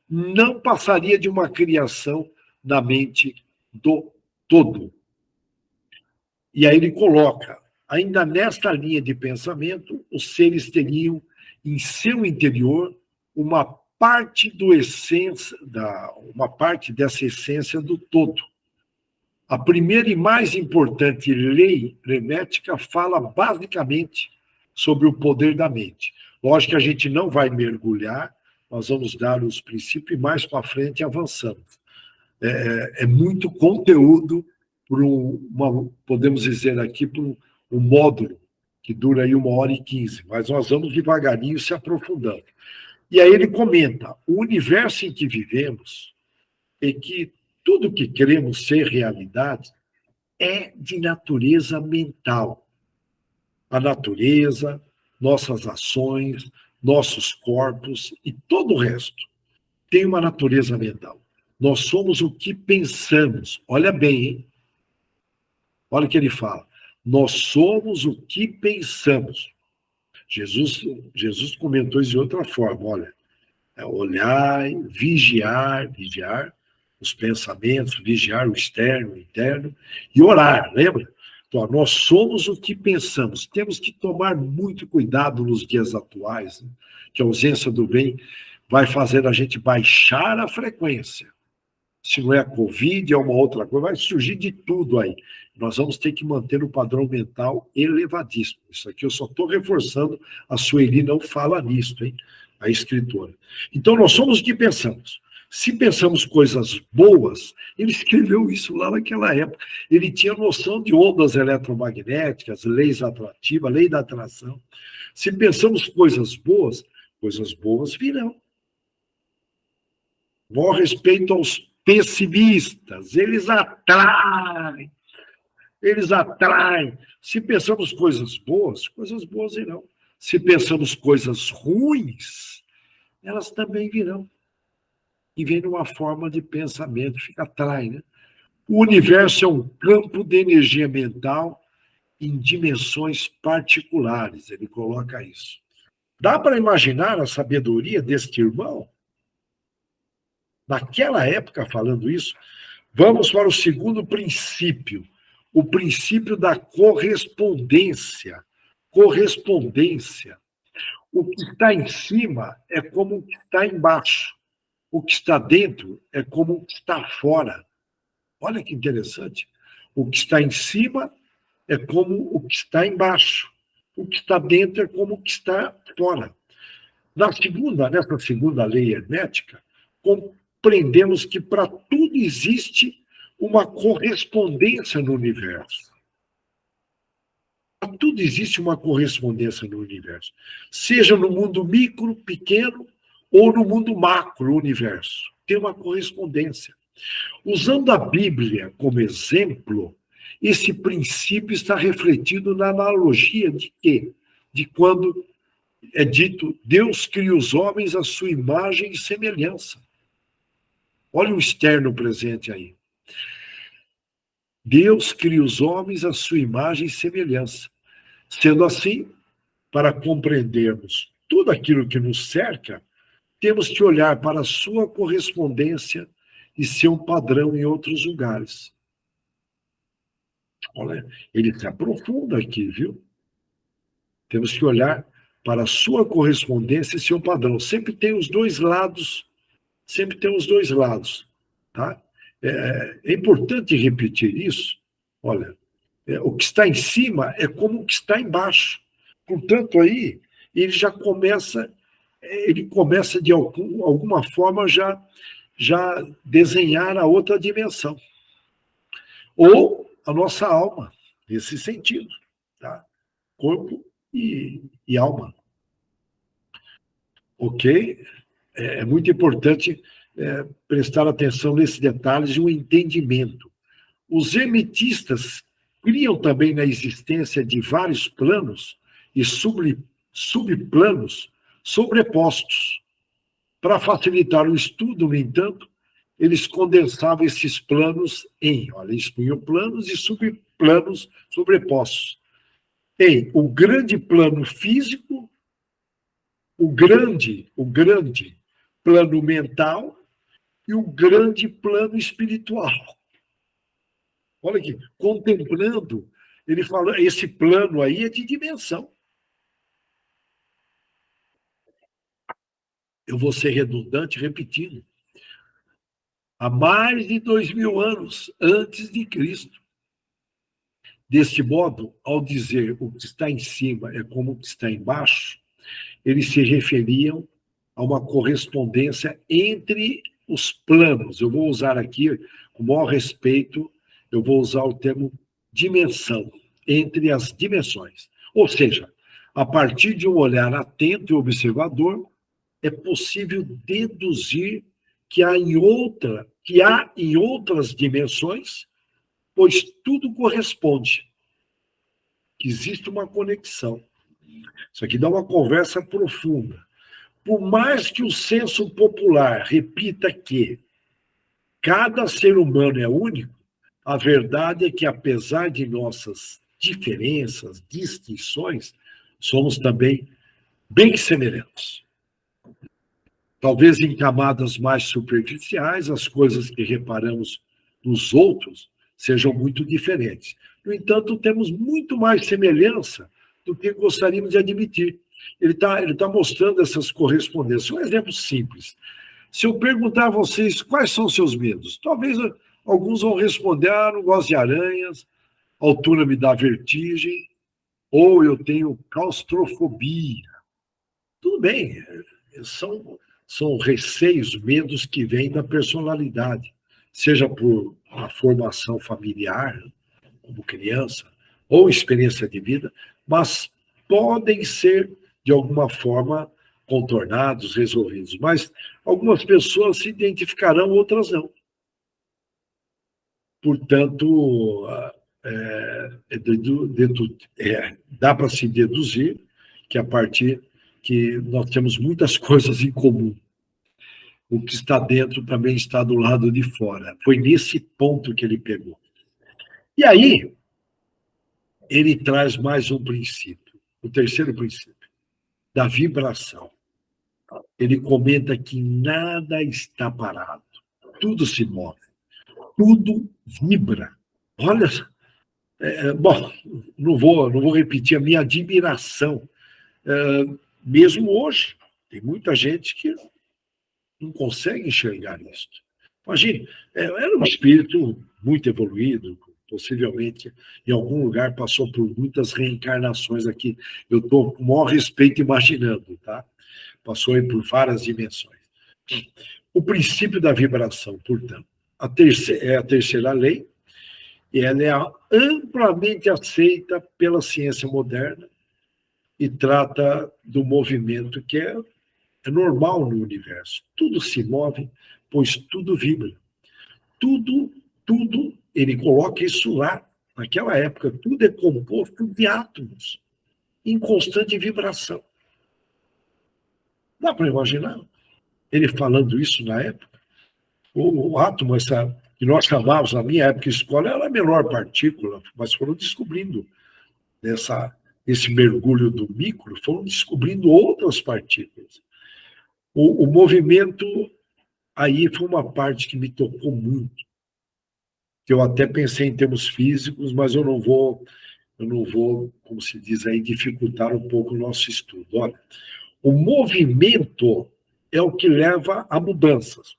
não passaria de uma criação da mente do todo. E aí ele coloca Ainda nesta linha de pensamento, os seres teriam em seu interior uma parte uma parte dessa essência do todo. A primeira e mais importante lei hermética fala basicamente sobre o poder da mente. Lógico que a gente não vai mergulhar, nós vamos dar os princípios e mais para frente avançamos. É muito conteúdo para podemos dizer aqui, para um módulo que dura aí 1h15, mas nós vamos devagarinho se aprofundando. E aí ele comenta, o universo em que vivemos e que tudo que queremos ser realidade é de natureza mental. A natureza, nossas ações, nossos corpos e todo o resto tem uma natureza mental. Nós somos o que pensamos. Olha bem, hein? Olha o que ele fala. Nós somos o que pensamos. Jesus comentou isso de outra forma. Olha, olhar, vigiar os pensamentos, vigiar o externo, o interno, e orar, lembra? Então, nós somos o que pensamos. Temos que tomar muito cuidado nos dias atuais, né? Que a ausência do bem vai fazer a gente baixar a frequência. Se não é a Covid, é uma outra coisa, vai surgir de tudo aí. Nós vamos ter que manter o padrão mental elevadíssimo. Isso aqui eu só estou reforçando, a Sueli não fala nisso, hein? A escritora. Então, nós somos o que pensamos. Se pensamos coisas boas, ele escreveu isso lá naquela época. Ele tinha noção de ondas eletromagnéticas, leis atrativas, lei da atração. Se pensamos coisas boas virão. Bom respeito aos pessimistas, eles atraem. Se pensamos coisas boas virão. Se pensamos coisas ruins, elas também virão. E vem numa forma de pensamento, fica atrás, né? O universo é um campo de energia mental em dimensões particulares, ele coloca isso. Dá para imaginar a sabedoria deste irmão? Naquela época, falando isso, vamos para o segundo princípio, o princípio da correspondência. Correspondência. O que está em cima é como o que está embaixo. O que está dentro é como o que está fora. Olha que interessante. O que está em cima é como o que está embaixo. O que está dentro é como o que está fora. Nessa segunda lei hermética, compreendemos que para tudo existe uma correspondência no universo. Para tudo existe uma correspondência no universo. Seja no mundo micro, pequeno, ou no mundo macro, universo. Tem uma correspondência. Usando a Bíblia como exemplo, esse princípio está refletido na analogia de quê? De quando é dito, Deus cria os homens à sua imagem e semelhança. Olha o externo presente aí. Deus cria os homens à sua imagem e semelhança. Sendo assim, para compreendermos tudo aquilo que nos cerca, temos que olhar para a sua correspondência e seu padrão em outros lugares. Olha, ele se aprofunda aqui, viu? Temos que olhar para a sua correspondência e seu padrão. Sempre tem os dois lados, tá? É importante repetir isso. Olha, o que está em cima é como o que está embaixo. Portanto, aí, ele começa de alguma forma já desenhar a outra dimensão. Ou a nossa alma, nesse sentido, tá? Corpo e alma. Ok? É muito importante prestar atenção nesses detalhes e o entendimento. Os hermetistas criam também na existência de vários planos e subplanos sobrepostos. Para facilitar o estudo, no entanto, eles condensavam esses planos eles punham planos e subplanos sobrepostos. Em o grande plano físico, o grande plano mental e o grande plano espiritual. Olha aqui, contemplando Ele fala, esse plano aí é de dimensão. Eu vou ser redundante repetindo. Há mais de 2000 anos antes de Cristo. Deste modo, ao dizer o que está em cima é como o que está embaixo, eles se referiam a uma correspondência entre os planos. Eu vou usar aqui, com o maior respeito, eu vou usar o termo dimensão, entre as dimensões. Ou seja, a partir de um olhar atento e observador, é possível deduzir que há em outras dimensões, pois tudo corresponde, que existe uma conexão. Isso aqui dá uma conversa profunda. Por mais que o senso popular repita que cada ser humano é único, a verdade é que, apesar de nossas diferenças, distinções, somos também bem semelhantes. Talvez em camadas mais superficiais, as coisas que reparamos nos outros sejam muito diferentes. No entanto, temos muito mais semelhança do que gostaríamos de admitir. Ele tá mostrando essas correspondências. Um exemplo simples. Se eu perguntar a vocês quais são os seus medos, talvez alguns vão responder, não gosto de aranhas, a altura me dá vertigem, ou eu tenho claustrofobia. Tudo bem, são receios, medos que vêm da personalidade, seja por uma formação familiar, como criança, ou experiência de vida, mas podem ser, de alguma forma, contornados, resolvidos. Mas algumas pessoas se identificarão, outras não. Portanto, dá para se deduzir que a partir que nós temos muitas coisas em comum. O que está dentro também está do lado de fora. Foi nesse ponto que ele pegou. E aí, ele traz mais um princípio, o terceiro princípio, da vibração. Ele comenta que nada está parado, tudo se move, tudo vibra. Olha, bom, não vou repetir a minha admiração. Mesmo hoje, tem muita gente que não consegue enxergar isso. Imagine, era um espírito muito evoluído, possivelmente em algum lugar passou por muitas reencarnações aqui. Eu estou com o maior respeito imaginando, tá? Passou aí por várias dimensões. O princípio da vibração, portanto, é a terceira lei, e ela é amplamente aceita pela ciência moderna e trata do movimento que é normal no universo. Tudo se move, pois tudo vibra. Tudo, ele coloca isso lá, naquela época, tudo é composto de átomos, em constante vibração. Dá para imaginar? Ele falando isso na época. O átomo, essa que nós chamávamos, na minha época, escola, era a menor partícula, mas foram descobrindo esse mergulho do micro, foram descobrindo outras partículas. O movimento aí foi uma parte que me tocou muito, que eu até pensei em termos físicos, mas eu não vou, como se diz aí, dificultar um pouco o nosso estudo. Olha, o movimento é o que leva a mudanças.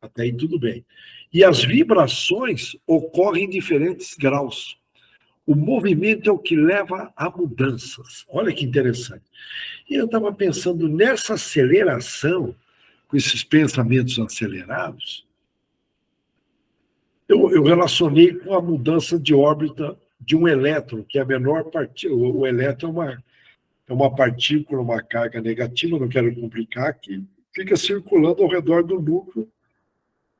Até aí tudo bem. E as vibrações ocorrem em diferentes graus. O movimento é o que leva a mudanças. Olha que interessante. E eu estava pensando nessa aceleração, com esses pensamentos acelerados, eu relacionei com a mudança de órbita de um elétron, que é a menor partícula. O elétron é uma partícula, uma carga negativa, não quero complicar aqui, fica circulando ao redor do núcleo.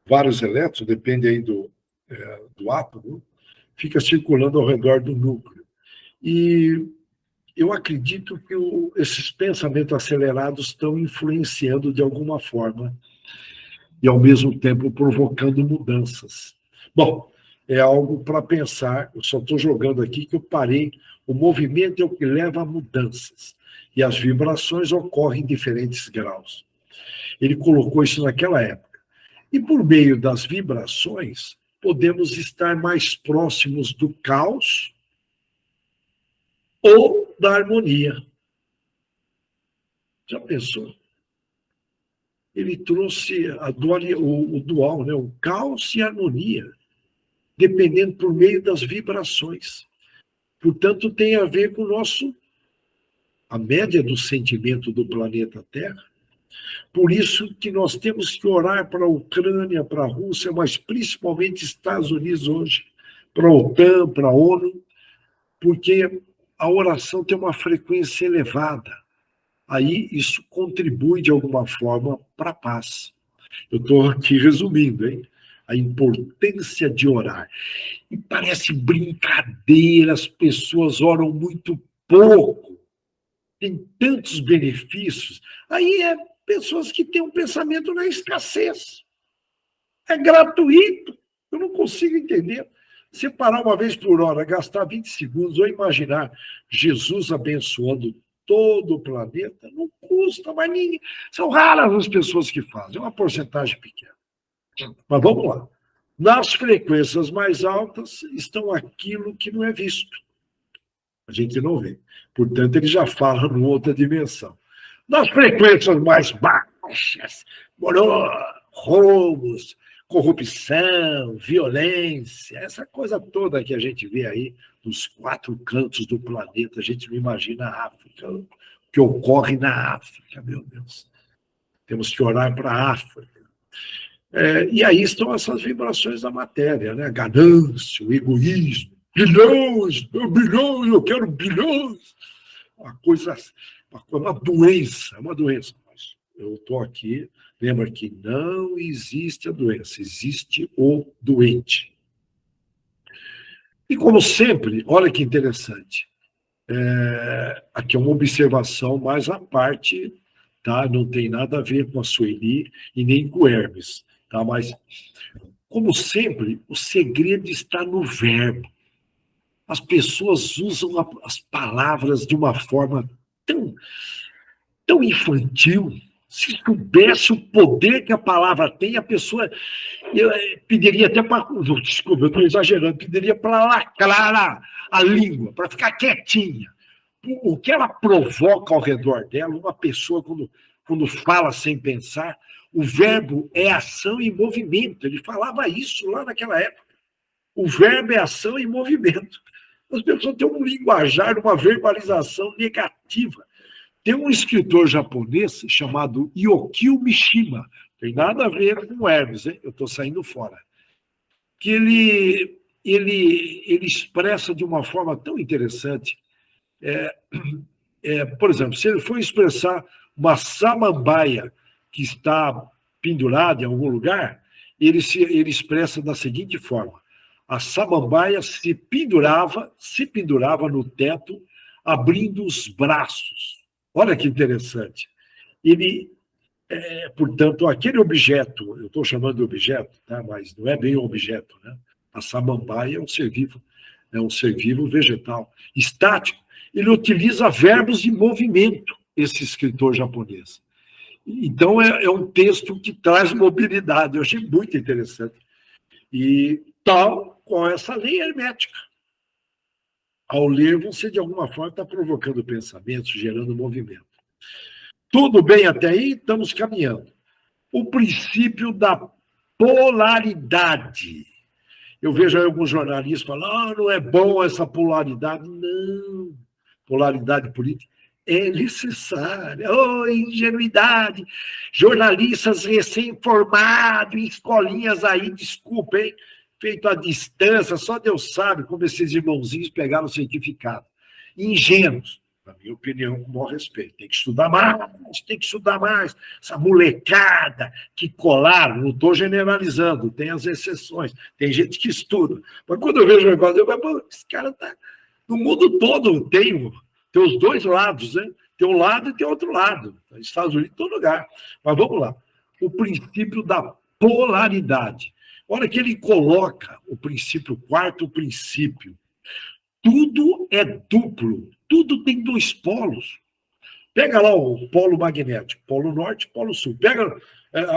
Vários elétrons, depende aí do átomo, fica circulando ao redor do núcleo. E eu acredito que esses pensamentos acelerados estão influenciando de alguma forma e, ao mesmo tempo, provocando mudanças. Bom, é algo para pensar, eu só estou jogando aqui que eu parei. O movimento é o que leva a mudanças e as vibrações ocorrem em diferentes graus. Ele colocou isso naquela época. E por meio das vibrações, podemos estar mais próximos do caos ou da harmonia. Já pensou? Ele trouxe o dual, né? O caos e a harmonia, dependendo por meio das vibrações. Portanto, tem a ver com a média do sentimento do planeta Terra. Por isso que nós temos que orar para a Ucrânia, para a Rússia, mas principalmente Estados Unidos hoje, para a OTAN, para a ONU, porque a oração tem uma frequência elevada. Aí isso contribui de alguma forma para a paz. Eu estou aqui resumindo, hein? A importância de orar. E parece brincadeira, as pessoas oram muito pouco, tem tantos benefícios. Aí é pessoas que têm um pensamento na escassez. É gratuito. Eu não consigo entender. Separar uma vez por hora, gastar 20 segundos, ou imaginar Jesus abençoando todo o planeta, não custa, mas ninguém. São raras as pessoas que fazem, é uma porcentagem pequena. Mas vamos lá. Nas frequências mais altas estão aquilo que não é visto. A gente não vê. Portanto, ele já fala numa outra dimensão. Nas frequências mais baixas, roubos, corrupção, violência, essa coisa toda que a gente vê aí nos 4 cantos do planeta, a gente não imagina a África, o que ocorre na África, meu Deus. Temos que orar para a África. E aí estão essas vibrações da matéria, né? A ganância, o egoísmo, bilhões, eu quero bilhões. Uma doença. Mas eu estou aqui, lembra que não existe a doença, existe o doente. E como sempre, olha que interessante, aqui é uma observação mais à parte, tá? Não tem nada a ver com a Sueli e nem com o Hermes, tá? Mas, como sempre, o segredo está no verbo. As pessoas usam as palavras de uma forma tão infantil. Se soubesse o poder que a palavra tem, a pessoa pediria até para. Desculpa, eu estou exagerando, pediria para lacrar a língua, para ficar quietinha. O que ela provoca ao redor dela, uma pessoa, quando fala sem pensar, o verbo é ação e movimento. Ele falava isso lá naquela época. O verbo é ação e movimento. As pessoas têm um linguajar, uma verbalização negativa. Tem um escritor japonês chamado Yukio Mishima, tem nada a ver com o Hermes, hein? Eu estou saindo fora, que ele expressa de uma forma tão interessante. Por exemplo, se ele for expressar uma samambaia que está pendurada em algum lugar, ele expressa da seguinte forma: a samambaia se pendurava no teto, abrindo os braços. Olha que interessante. Portanto, aquele objeto, eu estou chamando de objeto, tá? Mas não é bem um objeto, né? A samambaia é um ser vivo vegetal, estático. Ele utiliza verbos de movimento, esse escritor japonês. Então, é um texto que traz mobilidade. Eu achei muito interessante. E tal com essa lei hermética. Ao ler, você, de alguma forma, está provocando pensamentos, gerando movimento. Tudo bem até aí? Estamos caminhando. O princípio da polaridade. Eu vejo aí alguns jornalistas falando, não é bom essa polaridade. Não. Polaridade política é necessária. Oh, ingenuidade. Jornalistas recém-formados, em escolinhas aí, desculpa, hein? Feito à distância, só Deus sabe como esses irmãozinhos pegaram o certificado. Ingênuos, na minha opinião, com o maior respeito. Tem que estudar mais. Essa molecada que colaram, não estou generalizando, tem as exceções, tem gente que estuda. Mas quando eu vejo o negócio, eu falo, esse cara está... No mundo todo tem os dois lados, né? Tem um lado e tem outro lado. Nos Estados Unidos, em todo lugar. Mas vamos lá. O princípio da polaridade. Olha que ele coloca o quarto princípio. Tudo é duplo, tudo tem 2 polos. Pega lá o polo magnético, polo norte, polo sul. Pega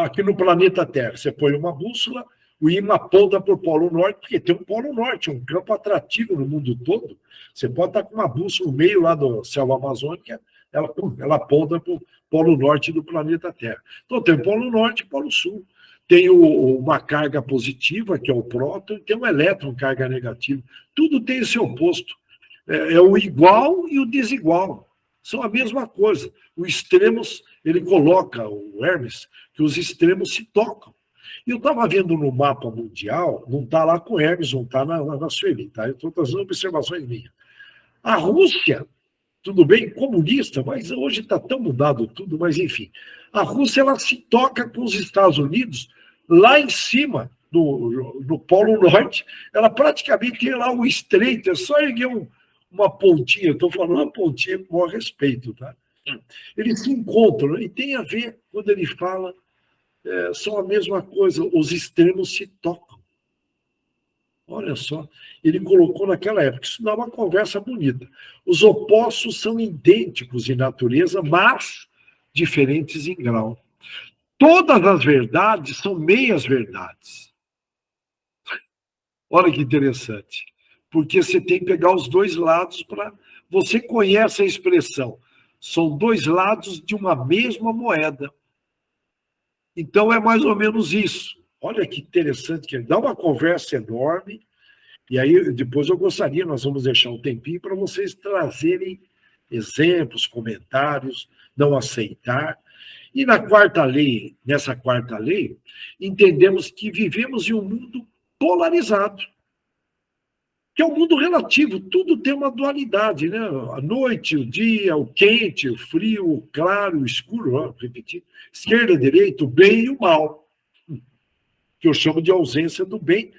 aqui no planeta Terra, você põe uma bússola, o imã aponta para o Polo Norte, porque tem um Polo Norte, um campo atrativo no mundo todo. Você pode estar com uma bússola no meio lá do selva amazônica, ela aponta para o Polo Norte do planeta Terra. Então, tem o Polo Norte e o Polo Sul. Tem uma carga positiva, que é o próton, e tem um elétron, carga negativa. Tudo tem esse oposto. É o igual e o desigual. São a mesma coisa. Os extremos, ele coloca, o Hermes, que os extremos se tocam. E eu estava vendo no mapa mundial, não está lá com Hermes, não está na Sueli, tá? Eu estou trazendo observações minhas. A Rússia, tudo bem, comunista, mas hoje está tão mudado tudo, mas enfim. A Rússia, ela se toca com os Estados Unidos lá em cima, no Polo Norte. Ela praticamente tem lá um estreito, é só erguer uma pontinha, estou falando uma pontinha com o maior respeito, tá? Eles se encontram, e tem a ver, quando ele fala, são a mesma coisa, os extremos se tocam. Olha só, ele colocou naquela época, isso dá uma conversa bonita. Os opostos são idênticos em natureza, mas diferentes em grau. Todas as verdades são meias-verdades. Olha que interessante. Porque você tem que pegar os dois lados para... Você conhece a expressão. São dois lados de uma mesma moeda. Então, é mais ou menos isso. Olha que interessante, que dá uma conversa enorme, e aí depois eu gostaria, nós vamos deixar um tempinho para vocês trazerem exemplos, comentários, não aceitar. E nessa quarta lei, entendemos que vivemos em um mundo polarizado, que é um mundo relativo, tudo tem uma dualidade, né? A noite, o dia, o quente, o frio, o claro, o escuro, ó, repetir, esquerda, direita, o bem e o mal, que eu chamo de ausência do bem,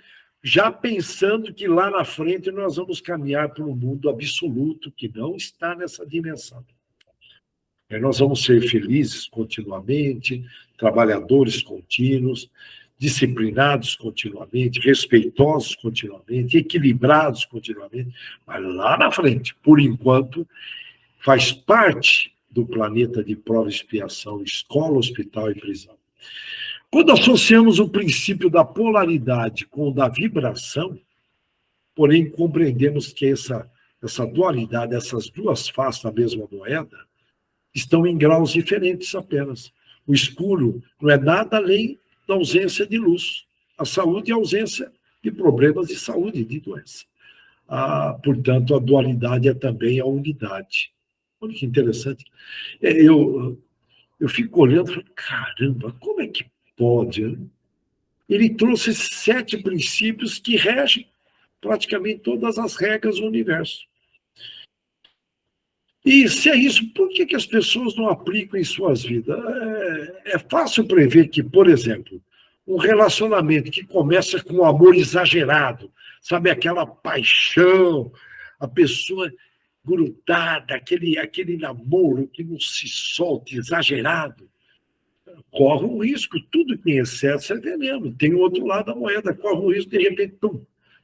já pensando que lá na frente nós vamos caminhar para um mundo absoluto que não está nessa dimensão. Aí nós vamos ser felizes continuamente, trabalhadores contínuos, disciplinados continuamente, respeitosos continuamente, equilibrados continuamente, mas lá na frente, por enquanto, faz parte do planeta de prova e expiação, escola, hospital e prisão. Quando associamos o princípio da polaridade com o da vibração, porém compreendemos que essa dualidade, essas duas faces da mesma moeda, estão em graus diferentes apenas. O escuro não é nada além da ausência de luz. A saúde é a ausência de problemas de saúde e de doença. Portanto, a dualidade é também a unidade. Olha que interessante. Eu fico olhando e falo, caramba, como é que pode? Né? Ele trouxe esses 7 princípios que regem praticamente todas as regras do universo. E se é isso, por que as pessoas não aplicam em suas vidas? É fácil prever que, por exemplo, um relacionamento que começa com um amor exagerado, sabe, aquela paixão, a pessoa grudada, aquele namoro que não se solta, exagerado, corre um risco. Tudo que em excesso é veneno. Tem o outro lado da moeda, corre um risco, de repente,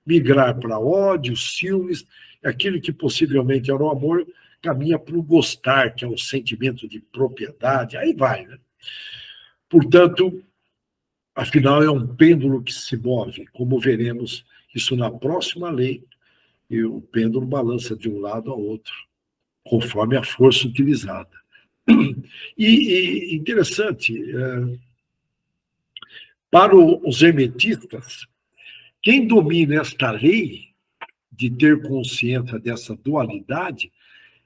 migrar para ódio, ciúmes, aquilo que possivelmente era o amor, caminha para o gostar, que é o sentimento de propriedade, aí vai, né? Portanto, afinal, é um pêndulo que se move, como veremos isso na próxima lei, e o pêndulo balança de um lado ao outro, conforme a força utilizada. E interessante, para os hermetistas, quem domina esta lei de ter consciência dessa dualidade,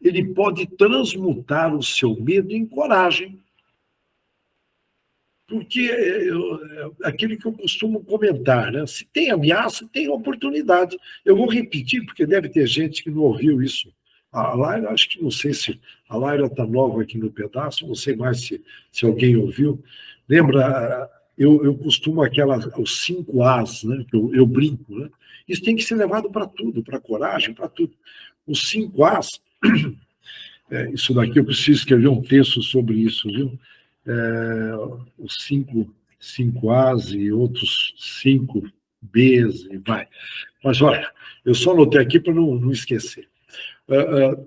ele pode transmutar o seu medo em coragem. Porque aquilo que eu costumo comentar, né? Se tem ameaça, tem oportunidade. Eu vou repetir, porque deve ter gente que não ouviu isso. A Laira, acho que não sei se... A Laira está nova aqui no pedaço, não sei mais se alguém ouviu. Lembra, eu costumo os 5 As, né? Que eu brinco, né? Isso tem que ser levado para tudo, para coragem, para tudo. Os 5 As... isso daqui eu preciso escrever um texto sobre isso, viu? Os 5 As e outros 5 Bs, e vai. Mas olha, eu só anotei aqui para não esquecer.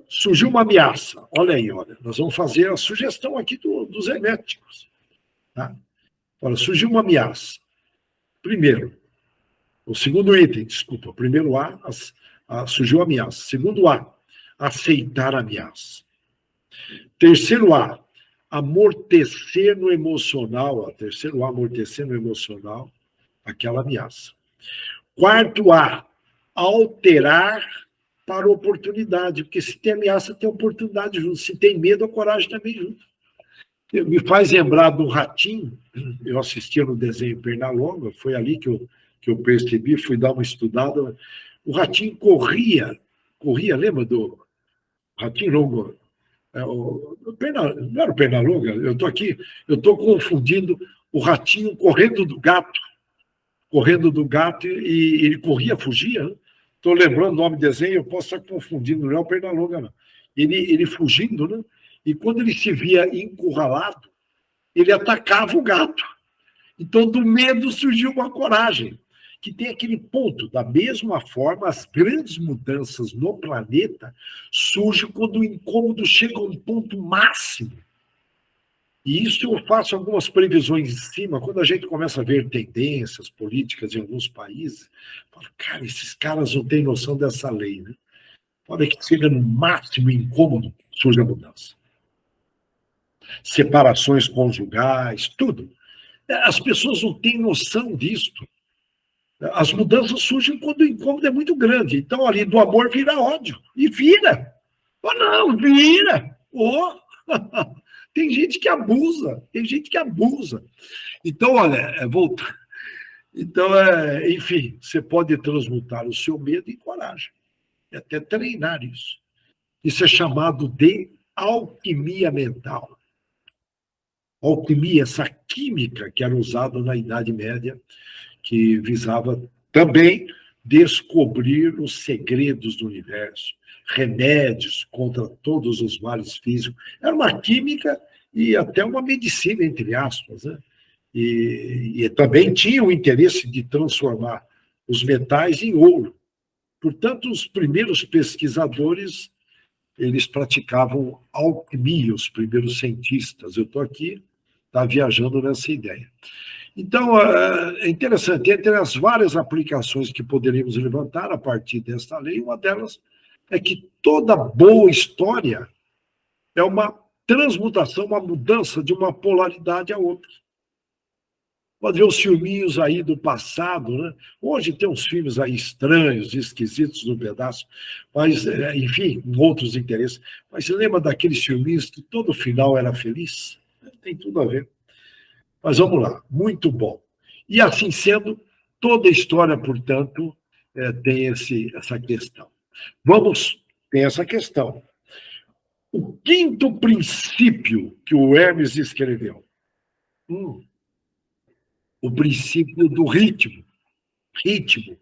Surgiu uma ameaça. Olha aí, nós vamos fazer a sugestão aqui dos herméticos. Tá? Olha, surgiu uma ameaça. Primeiro, O segundo item, desculpa. Primeiro surgiu a ameaça. Segundo A, aceitar a ameaça. Terceiro A, amortecer no emocional. Terceiro A, amortecer no emocional aquela ameaça. Quarto A, alterar para oportunidade, porque se tem ameaça, tem oportunidade junto. Se tem medo, a coragem também junto. Me faz lembrar do Ratinho. Eu assistia no desenho Pernalonga, foi ali que eu percebi, fui dar uma estudada. O Ratinho corria, lembra do Ratinho Longo? Não era o Pernalonga? Eu estou confundindo o Ratinho correndo do gato, e ele corria, fugia. Estou lembrando o nome do desenho, eu posso estar confundindo, não é o Pernalonga, não. Ele fugindo, né? E quando ele se via encurralado, ele atacava o gato. Então, do medo surgiu uma coragem, que tem aquele ponto. Da mesma forma, as grandes mudanças no planeta surgem quando o incômodo chega a um ponto máximo. E isso eu faço algumas previsões em cima, quando a gente começa a ver tendências políticas em alguns países, falo, cara, esses caras não têm noção dessa lei, né? Olha que chega no máximo incômodo, surge a mudança. Separações conjugais, tudo. As pessoas não têm noção disto. As mudanças surgem quando o incômodo é muito grande. Então, ali do amor vira ódio. E vira. Oh, não, vira. Oh. Tem gente que abusa. Então, olha, voltar. Então, enfim, você pode transmutar o seu medo em coragem. E até treinar isso. Isso é chamado de alquimia mental. Alquimia, essa química que era usada na Idade Média, que visava também descobrir os segredos do universo, remédios contra todos os males físicos. Era uma química e até uma medicina, entre aspas, né? E também tinha o interesse de transformar os metais em ouro. Portanto, os primeiros pesquisadores, eles praticavam alquimia, os primeiros cientistas. Eu estou aqui, viajando nessa ideia. Então, é interessante, entre as várias aplicações que poderíamos levantar a partir desta lei, uma delas é que toda boa história é uma transmutação, uma mudança de uma polaridade a outra. Pode ver os filminhos aí do passado, né? Hoje tem uns filmes aí estranhos, esquisitos no pedaço, mas, enfim, com outros interesses. Mas você lembra daqueles filminhos que todo final era feliz? Tem tudo a ver. Mas vamos lá, muito bom. E assim sendo, toda história, portanto, tem essa questão. Tem essa questão. O quinto princípio que o Hermes escreveu, o princípio do ritmo. Ritmo.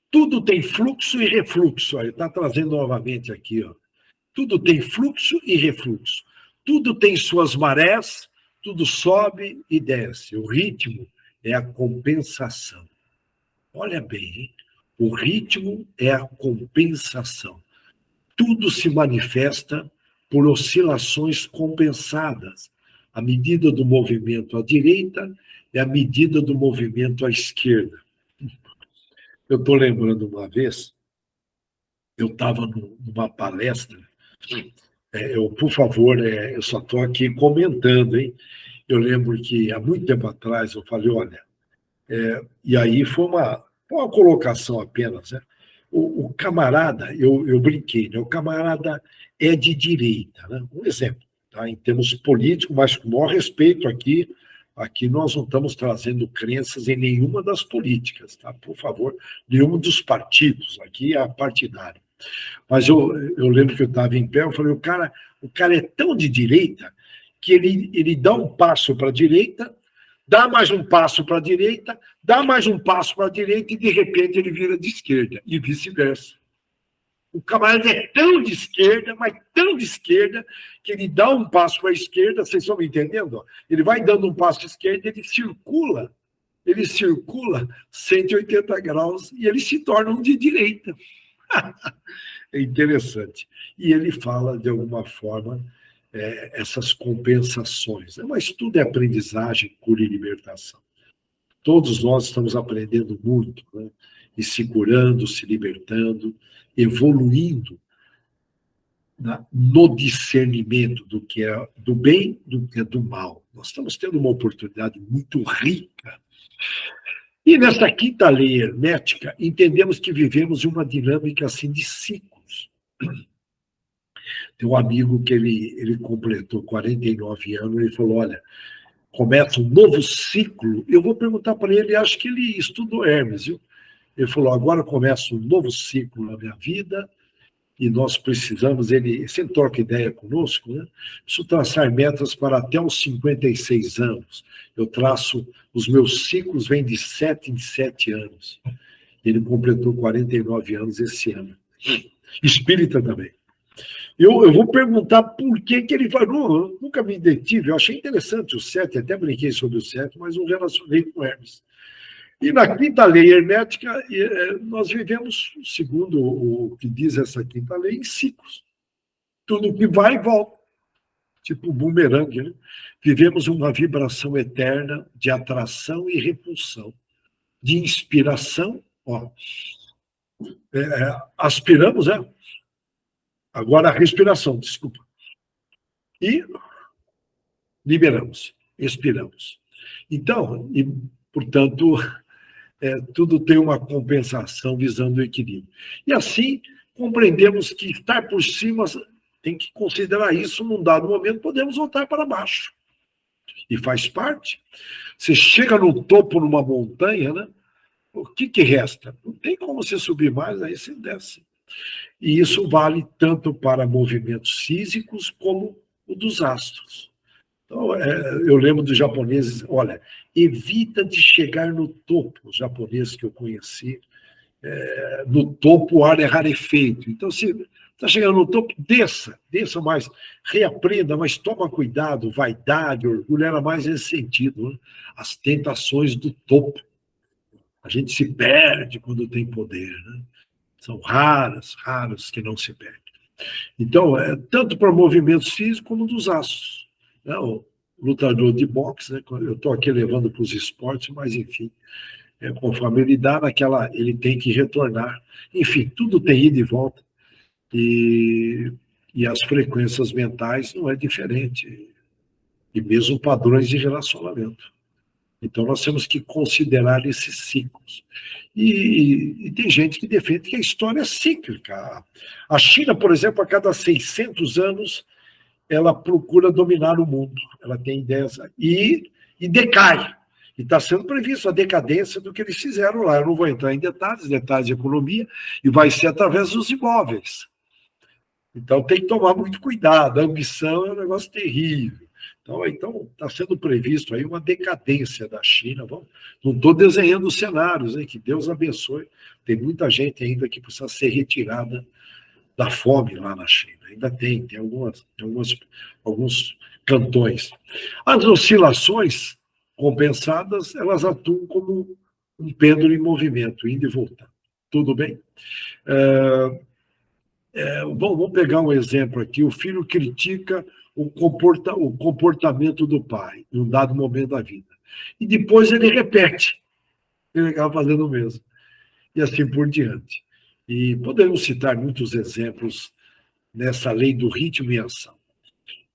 Tudo tem fluxo e refluxo. Ele está trazendo novamente aqui. Ó. Tudo tem fluxo e refluxo. Tudo tem suas marés, tudo sobe e desce. O ritmo é a compensação. Olha bem, hein? O ritmo é a compensação. Tudo se manifesta por oscilações compensadas. A medida do movimento à direita é a medida do movimento à esquerda. Eu estou lembrando uma vez, eu estava numa palestra, por favor, eu só estou aqui comentando, hein? Eu lembro que há muito tempo atrás eu falei, olha, e aí foi uma colocação apenas, né? O camarada, eu brinquei, né? O camarada é de direita, né? Um exemplo, tá? Em termos políticos, mas com o maior respeito aqui nós não estamos trazendo crenças em nenhuma das políticas, tá? Por favor, nenhum dos partidos, aqui é partidário. Mas eu lembro que eu estava em pé, eu falei, o cara é tão de direita que ele dá um passo para a direita, dá mais um passo para a direita, dá mais um passo para a direita e, de repente, ele vira de esquerda, e vice-versa. O camarada é tão de esquerda, mas tão de esquerda, que ele dá um passo para a esquerda, vocês estão me entendendo? Ele vai dando um passo à esquerda, ele circula 180 graus e ele se torna um de direita. É interessante. E ele fala, de alguma forma, essas compensações. Mas tudo é aprendizagem, cura e libertação. Todos nós estamos aprendendo muito, né? E se curando, se libertando, evoluindo no discernimento do que é do bem, do que é do mal. Nós estamos tendo uma oportunidade muito rica. E nessa quinta lei hermética, entendemos que vivemos uma dinâmica assim de ciclos. Tem um amigo que ele completou 49 anos, ele falou, olha, começa um novo ciclo. Eu vou perguntar para ele, acho que ele estudou Hermes, viu? Ele falou, agora começa um novo ciclo na minha vida, e nós precisamos, ele sempre troca ideia conosco, né? Preciso traçar metas para até os 56 anos. Eu traço, os meus ciclos vêm de 7 em 7 anos. Ele completou 49 anos esse ano. Espírita também. Eu vou perguntar por que ele falou, nunca me detive, eu achei interessante o 7, até brinquei sobre o 7, mas não relacionei com Hermes. E na quinta lei hermética, nós vivemos, segundo o que diz essa quinta lei, em ciclos. Tudo que vai e volta, tipo bumerangue. Né? Vivemos uma vibração eterna de atração e repulsão, de inspiração. Ó, aspiramos, agora a respiração, desculpa. E liberamos, expiramos. Então, portanto, tudo tem uma compensação visando o equilíbrio. E assim, compreendemos que estar por cima, tem que considerar isso num dado momento, podemos voltar para baixo. E faz parte. Você chega no topo numa montanha, né? O que resta? Não tem como você subir mais, aí você desce. E isso vale tanto para movimentos físicos como o dos astros. Então, eu lembro dos japoneses, olha, evita de chegar no topo, os japoneses que eu conheci, no topo o ar é rarefeito. Então, se está chegando no topo, desça mais, reaprenda, mas toma cuidado, vaidade, orgulho, era mais nesse sentido, né? As tentações do topo. A gente se perde quando tem poder, né? São raras que não se perdem. Então, tanto para movimentos físicos como dos astros. Né? O lutador de boxe, né? Eu estou aqui levando para os esportes, mas, enfim, conforme ele dá naquela, ele tem que retornar. Enfim, tudo tem ida e volta. E as frequências mentais não é diferente. E mesmo padrões de relacionamento. Então, nós temos que considerar esses ciclos. E tem gente que defende que a história é cíclica. A China, por exemplo, a cada 600 anos, ela procura dominar o mundo. Ela tem ideias e decai. E está sendo previsto a decadência do que eles fizeram lá. Eu não vou entrar em detalhes de economia, e vai ser através dos imóveis. Então, tem que tomar muito cuidado. A ambição é um negócio terrível. Então está sendo previsto aí uma decadência da China. Não estou desenhando cenários, hein? Que Deus abençoe. Tem muita gente ainda que precisa ser retirada da fome lá na China. Ainda tem alguns cantões. As oscilações compensadas, elas atuam como um pêndulo em movimento, indo e voltando. Tudo bem? Vamos pegar um exemplo aqui. O filho critica o comportamento do pai em um dado momento da vida. E depois ele repete. Ele acaba fazendo o mesmo. E assim por diante. E podemos citar muitos exemplos nessa lei do ritmo e ação.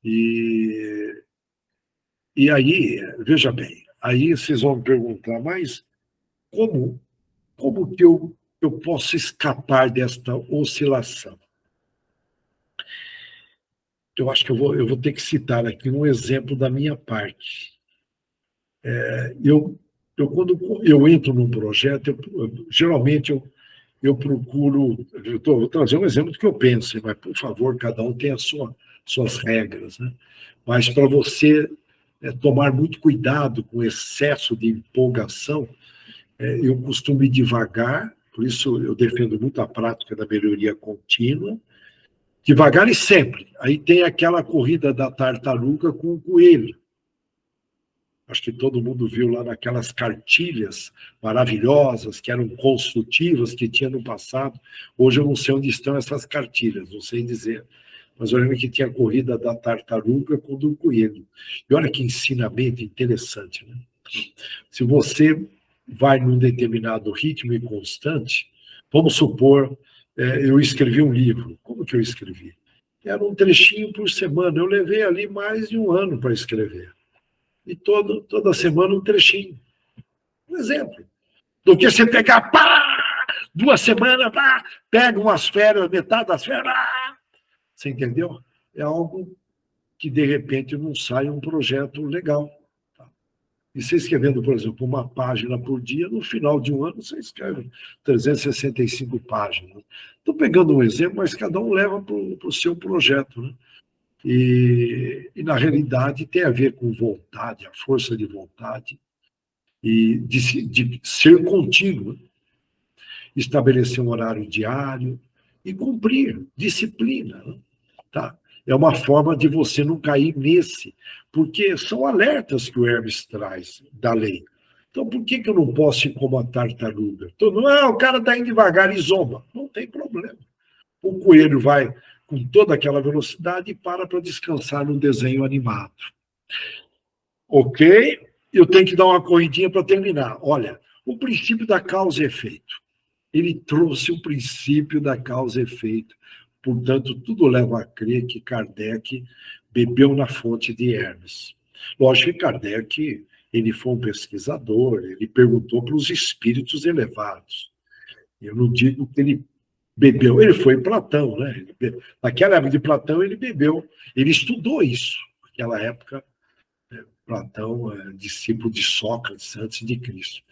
E aí, veja bem, aí vocês vão me perguntar, mas como que eu posso escapar desta oscilação? Eu acho que eu vou ter que citar aqui um exemplo da minha parte. Quando eu entro num projeto, geralmente eu procuro... Vou trazer um exemplo do que eu penso, mas, por favor, cada um tem as suas regras. Né? Mas para você tomar muito cuidado com o excesso de empolgação, eu costumo ir devagar, por isso eu defendo muito a prática da melhoria contínua, devagar e sempre. Aí tem aquela corrida da tartaruga com o coelho. Acho que todo mundo viu lá naquelas cartilhas maravilhosas, que eram construtivas, que tinha no passado. Hoje eu não sei onde estão essas cartilhas, não sei dizer. Mas eu lembro que tinha a corrida da tartaruga com o do coelho. E olha que ensinamento interessante, né? Se você vai num determinado ritmo e constante, vamos supor, eu escrevi um livro. Como que eu escrevi? Era um trechinho por semana. Eu levei ali mais de um ano para escrever. E toda semana um trechinho. Um exemplo. Do que você pegar, pá, 2 semanas, pá, pega umas férias, metade das férias, pá. Você entendeu? É algo que, de repente, não sai um projeto legal. Tá? E você escrevendo, por exemplo, uma página por dia, no final de um ano você escreve 365 páginas. Estou pegando um exemplo, mas cada um leva para o seu projeto. Né? E, na realidade, tem a ver com vontade, a força de vontade, e de ser contínuo, estabelecer um horário diário e cumprir, disciplina. Né? Tá? É uma forma de você não cair nesse, porque são alertas que o Hermes traz da lei. Então, por que eu não posso ir como a tartaruga? Então, não, o cara está indo devagar e zomba. Não tem problema. O coelho vai com toda aquela velocidade e para descansar no desenho animado. Ok? Eu tenho que dar uma corridinha para terminar. Olha, o princípio da causa e efeito. Ele trouxe o princípio da causa e efeito. Portanto, tudo leva a crer que Kardec bebeu na fonte de Hermes. Lógico que Kardec ele foi um pesquisador, ele perguntou para os espíritos elevados. Eu não digo que ele bebeu, ele foi em Platão, né? Naquela época de Platão, ele bebeu, ele estudou isso. Naquela época, Platão é discípulo de Sócrates antes de Cristo.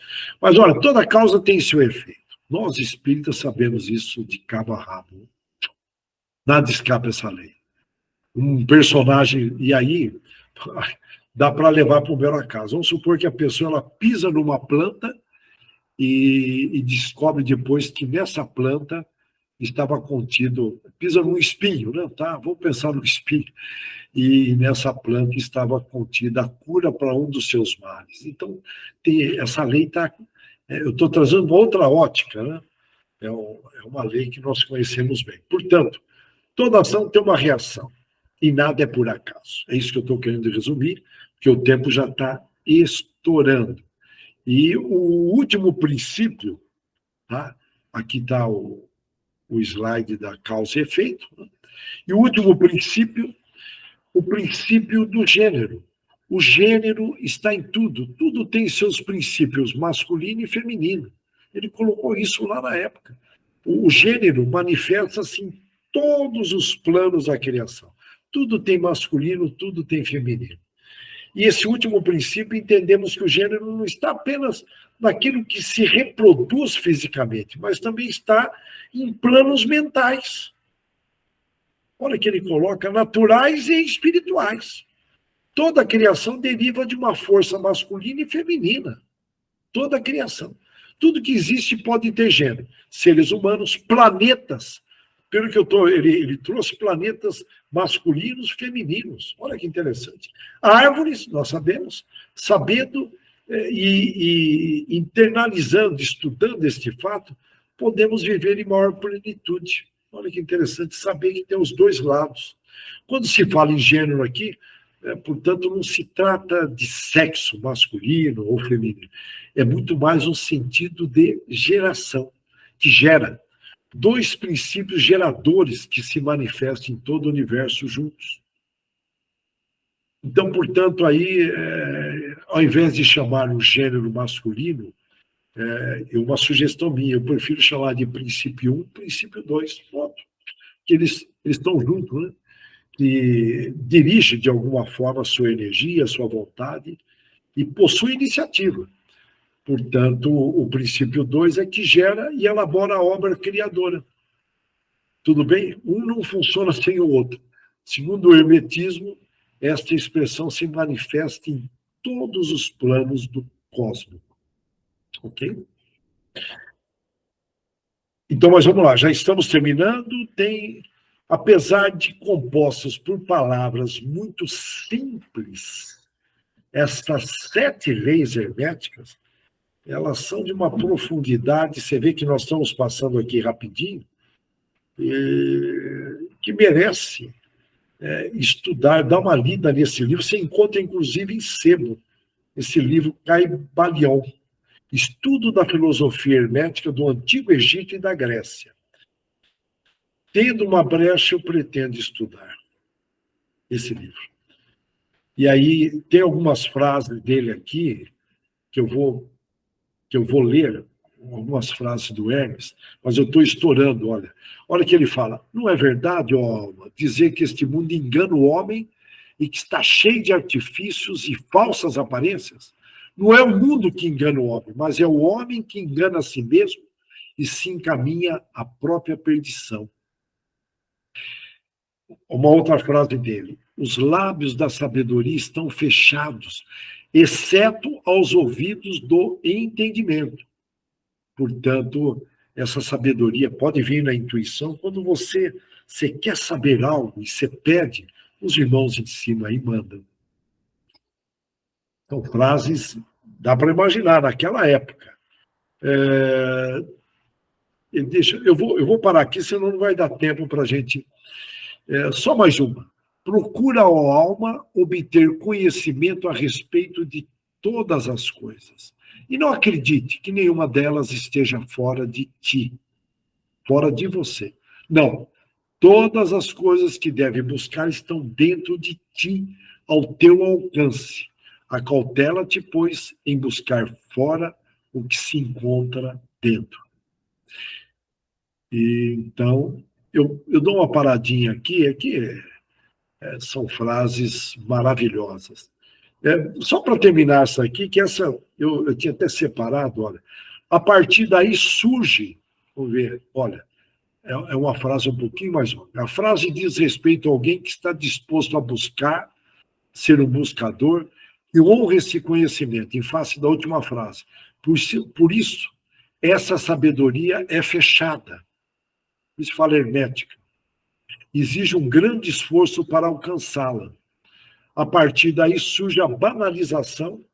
Mas, olha, toda causa tem seu efeito. Nós, espíritas, sabemos isso de cabo a rabo. Nada escapa essa lei. Um personagem, e aí dá para levar para o mero acaso. Vamos supor que a pessoa ela pisa numa planta e descobre depois que nessa planta estava contido, pisa num espinho, né? Tá? Vamos pensar no espinho. E nessa planta estava contida a cura para um dos seus males. Então, essa lei está... Eu estou trazendo uma outra ótica, né? É uma lei que nós conhecemos bem. Portanto, toda ação tem uma reação. E nada é por acaso. É isso que eu estou querendo resumir, porque o tempo já está estourando. E o último princípio, tá? Aqui está o slide da causa e efeito, né? E o último princípio, o princípio do gênero. O gênero está em tudo. Tudo tem seus princípios masculino e feminino. Ele colocou isso lá na época. O gênero manifesta-se em todos os planos da criação. Tudo tem masculino, tudo tem feminino. E esse último princípio, entendemos que o gênero não está apenas naquilo que se reproduz fisicamente, mas também está em planos mentais. Olha que ele coloca naturais e espirituais. Toda a criação deriva de uma força masculina e feminina. Toda a criação. Tudo que existe pode ter gênero. Seres humanos, planetas. Pelo que eu estou, ele trouxe planetas masculinos, femininos. Olha que interessante. Árvores, nós sabemos, sabendo e internalizando, estudando este fato, podemos viver em maior plenitude. Olha que interessante saber que tem os dois lados. Quando se fala em gênero aqui, portanto, não se trata de sexo masculino ou feminino. É muito mais um sentido de geração, que gera. 2 princípios geradores que se manifestam em todo o universo juntos. Então, portanto, aí, ao invés de chamar o gênero masculino, uma sugestão minha, eu prefiro chamar de princípio 1, princípio 2, ponto. Que eles estão juntos, né? Que dirige, de alguma forma, a sua energia, a sua vontade, e possui iniciativa. Portanto, o princípio 2 é que gera e elabora a obra criadora. Tudo bem? Um não funciona sem o outro. Segundo o hermetismo, esta expressão se manifesta em todos os planos do cosmos. Ok? Então, mas vamos lá, já estamos terminando. Apesar de compostos por palavras muito simples, estas 7 leis herméticas, elas são de uma profundidade, você vê que nós estamos passando aqui rapidinho, que merece estudar, dar uma lida nesse livro. Você encontra, inclusive, em sebo, esse livro Caibalion. Estudo da filosofia hermética do Antigo Egito e da Grécia. Tendo uma brecha, eu pretendo estudar esse livro. E aí tem algumas frases dele aqui que eu vou ler, algumas frases do Hermes, mas eu estou estourando, olha. Olha que ele fala: não é verdade, ó alma, dizer que este mundo engana o homem e que está cheio de artifícios e falsas aparências? Não é o mundo que engana o homem, mas é o homem que engana a si mesmo e se encaminha à própria perdição. Uma outra frase dele: os lábios da sabedoria estão fechados, exceto aos ouvidos do entendimento. Portanto, essa sabedoria pode vir na intuição quando você quer saber algo e você pede, os irmãos em cima aí mandam. São frases, dá para imaginar, naquela época. Eu vou parar aqui, senão não vai dar tempo para a gente. Só mais uma. Procura, ó alma, obter conhecimento a respeito de todas as coisas. E não acredite que nenhuma delas esteja fora de ti, fora de você. Não. Todas as coisas que deve buscar estão dentro de ti, ao teu alcance. Acautela-te, pois, em buscar fora o que se encontra dentro. E, então, eu dou uma paradinha aqui são frases maravilhosas. Só para terminar essa aqui, que essa eu tinha até separado, olha. A partir daí surge, vamos ver, olha, é uma frase um pouquinho mais longa. A frase diz respeito a alguém que está disposto a buscar, ser um buscador, e honra esse conhecimento, em face da última frase. Por isso, essa sabedoria é fechada. Por isso fala hermética. Exige um grande esforço para alcançá-la. A partir daí surge a banalização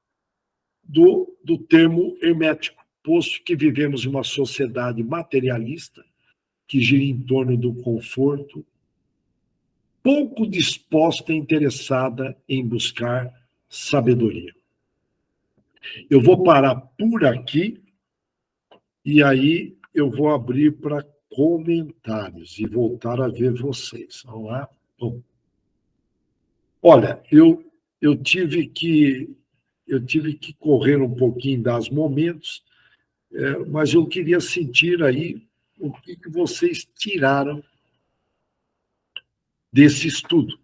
do termo hermético, posto que vivemos em uma sociedade materialista que gira em torno do conforto, pouco disposta e interessada em buscar sabedoria. Eu vou parar por aqui e aí eu vou abrir para comentários e voltar a ver vocês. Vamos lá? Bom. Olha, eu tive que correr um pouquinho das momentos, mas eu queria sentir aí o que vocês tiraram desse estudo.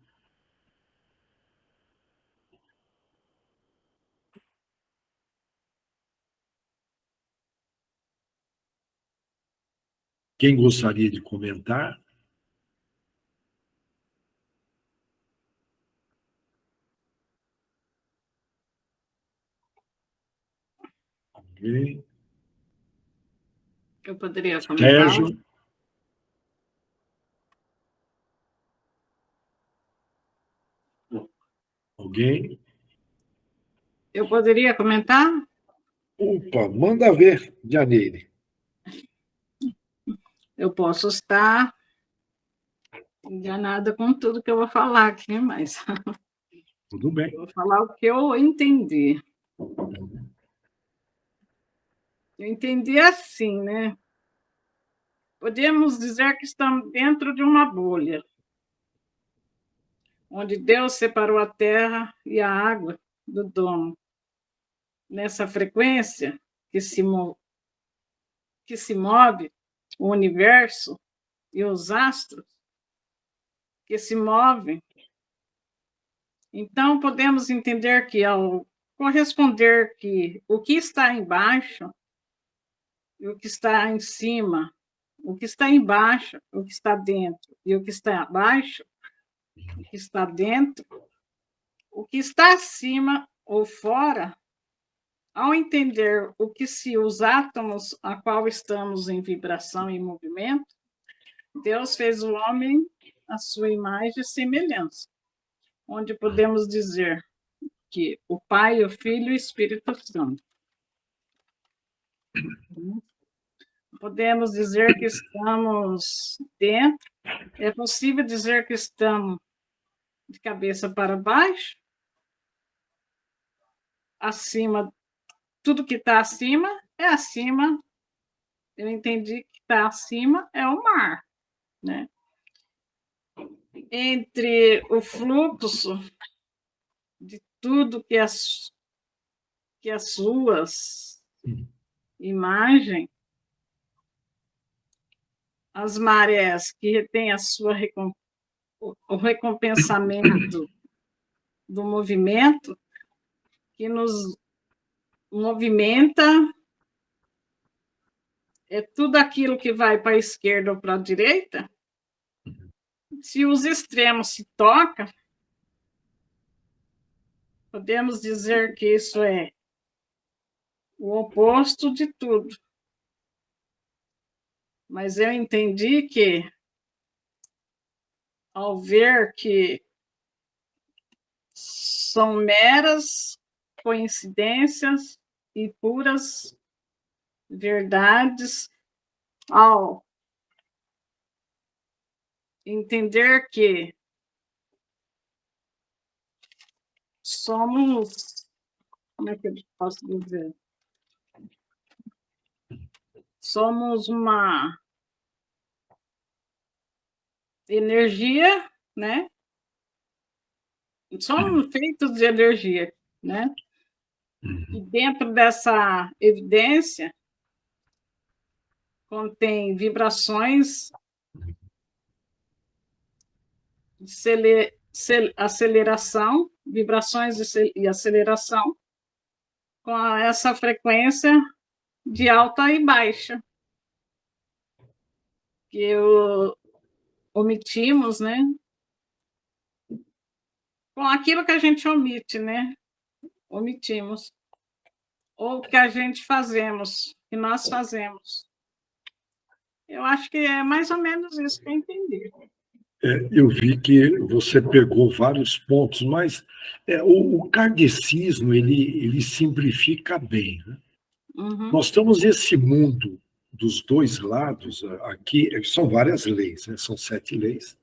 Quem gostaria de comentar? Alguém? Eu poderia comentar? Sérgio? Alguém? Eu poderia comentar? Opa, manda ver, Janeire. Eu posso estar enganada com tudo que eu vou falar aqui, mas Tudo bem. eu vou falar o que eu entendi. Eu entendi assim, né? Podemos dizer que estamos dentro de uma bolha, onde Deus separou a terra e a água do domo. Nessa frequência que se move o universo e os astros que se movem. Então, podemos entender que, ao corresponder que o que está embaixo e o que está em cima, o que está embaixo, o que está dentro, e o que está abaixo, o que está dentro, o que está acima ou fora, ao entender o que se os átomos a qual estamos em vibração e movimento, Deus fez o homem à sua imagem e semelhança, onde podemos dizer que o Pai, o Filho e o Espírito Santo. Podemos dizer que estamos dentro, é possível dizer que estamos de cabeça para baixo, acima, tudo que está acima, é acima, eu entendi que está acima é o mar, né? Entre o fluxo de tudo que as suas imagens, as marés que têm o recompensamento do movimento, que nos movimenta, é tudo aquilo que vai para a esquerda ou para a direita. Se os extremos se tocam, podemos dizer que isso é o oposto de tudo. Mas eu entendi que, ao ver que são meras coincidências e puras verdades, ao entender que somos, como é que eu posso dizer? Somos uma energia, né? Somos feitos de energia, né? E dentro dessa evidência contém vibrações de aceleração, vibrações e aceleração, com essa frequência de alta e baixa, que omitimos, né? Com aquilo que a gente omite, né? Omitimos. Ou que a gente fazemos, que nós fazemos. Eu acho que é mais ou menos isso que eu entendi. Eu vi que você pegou vários pontos, mas o kardecismo, ele simplifica bem, né? Uhum. Nós temos esse mundo dos dois lados, aqui são várias leis, né? São 7 leis,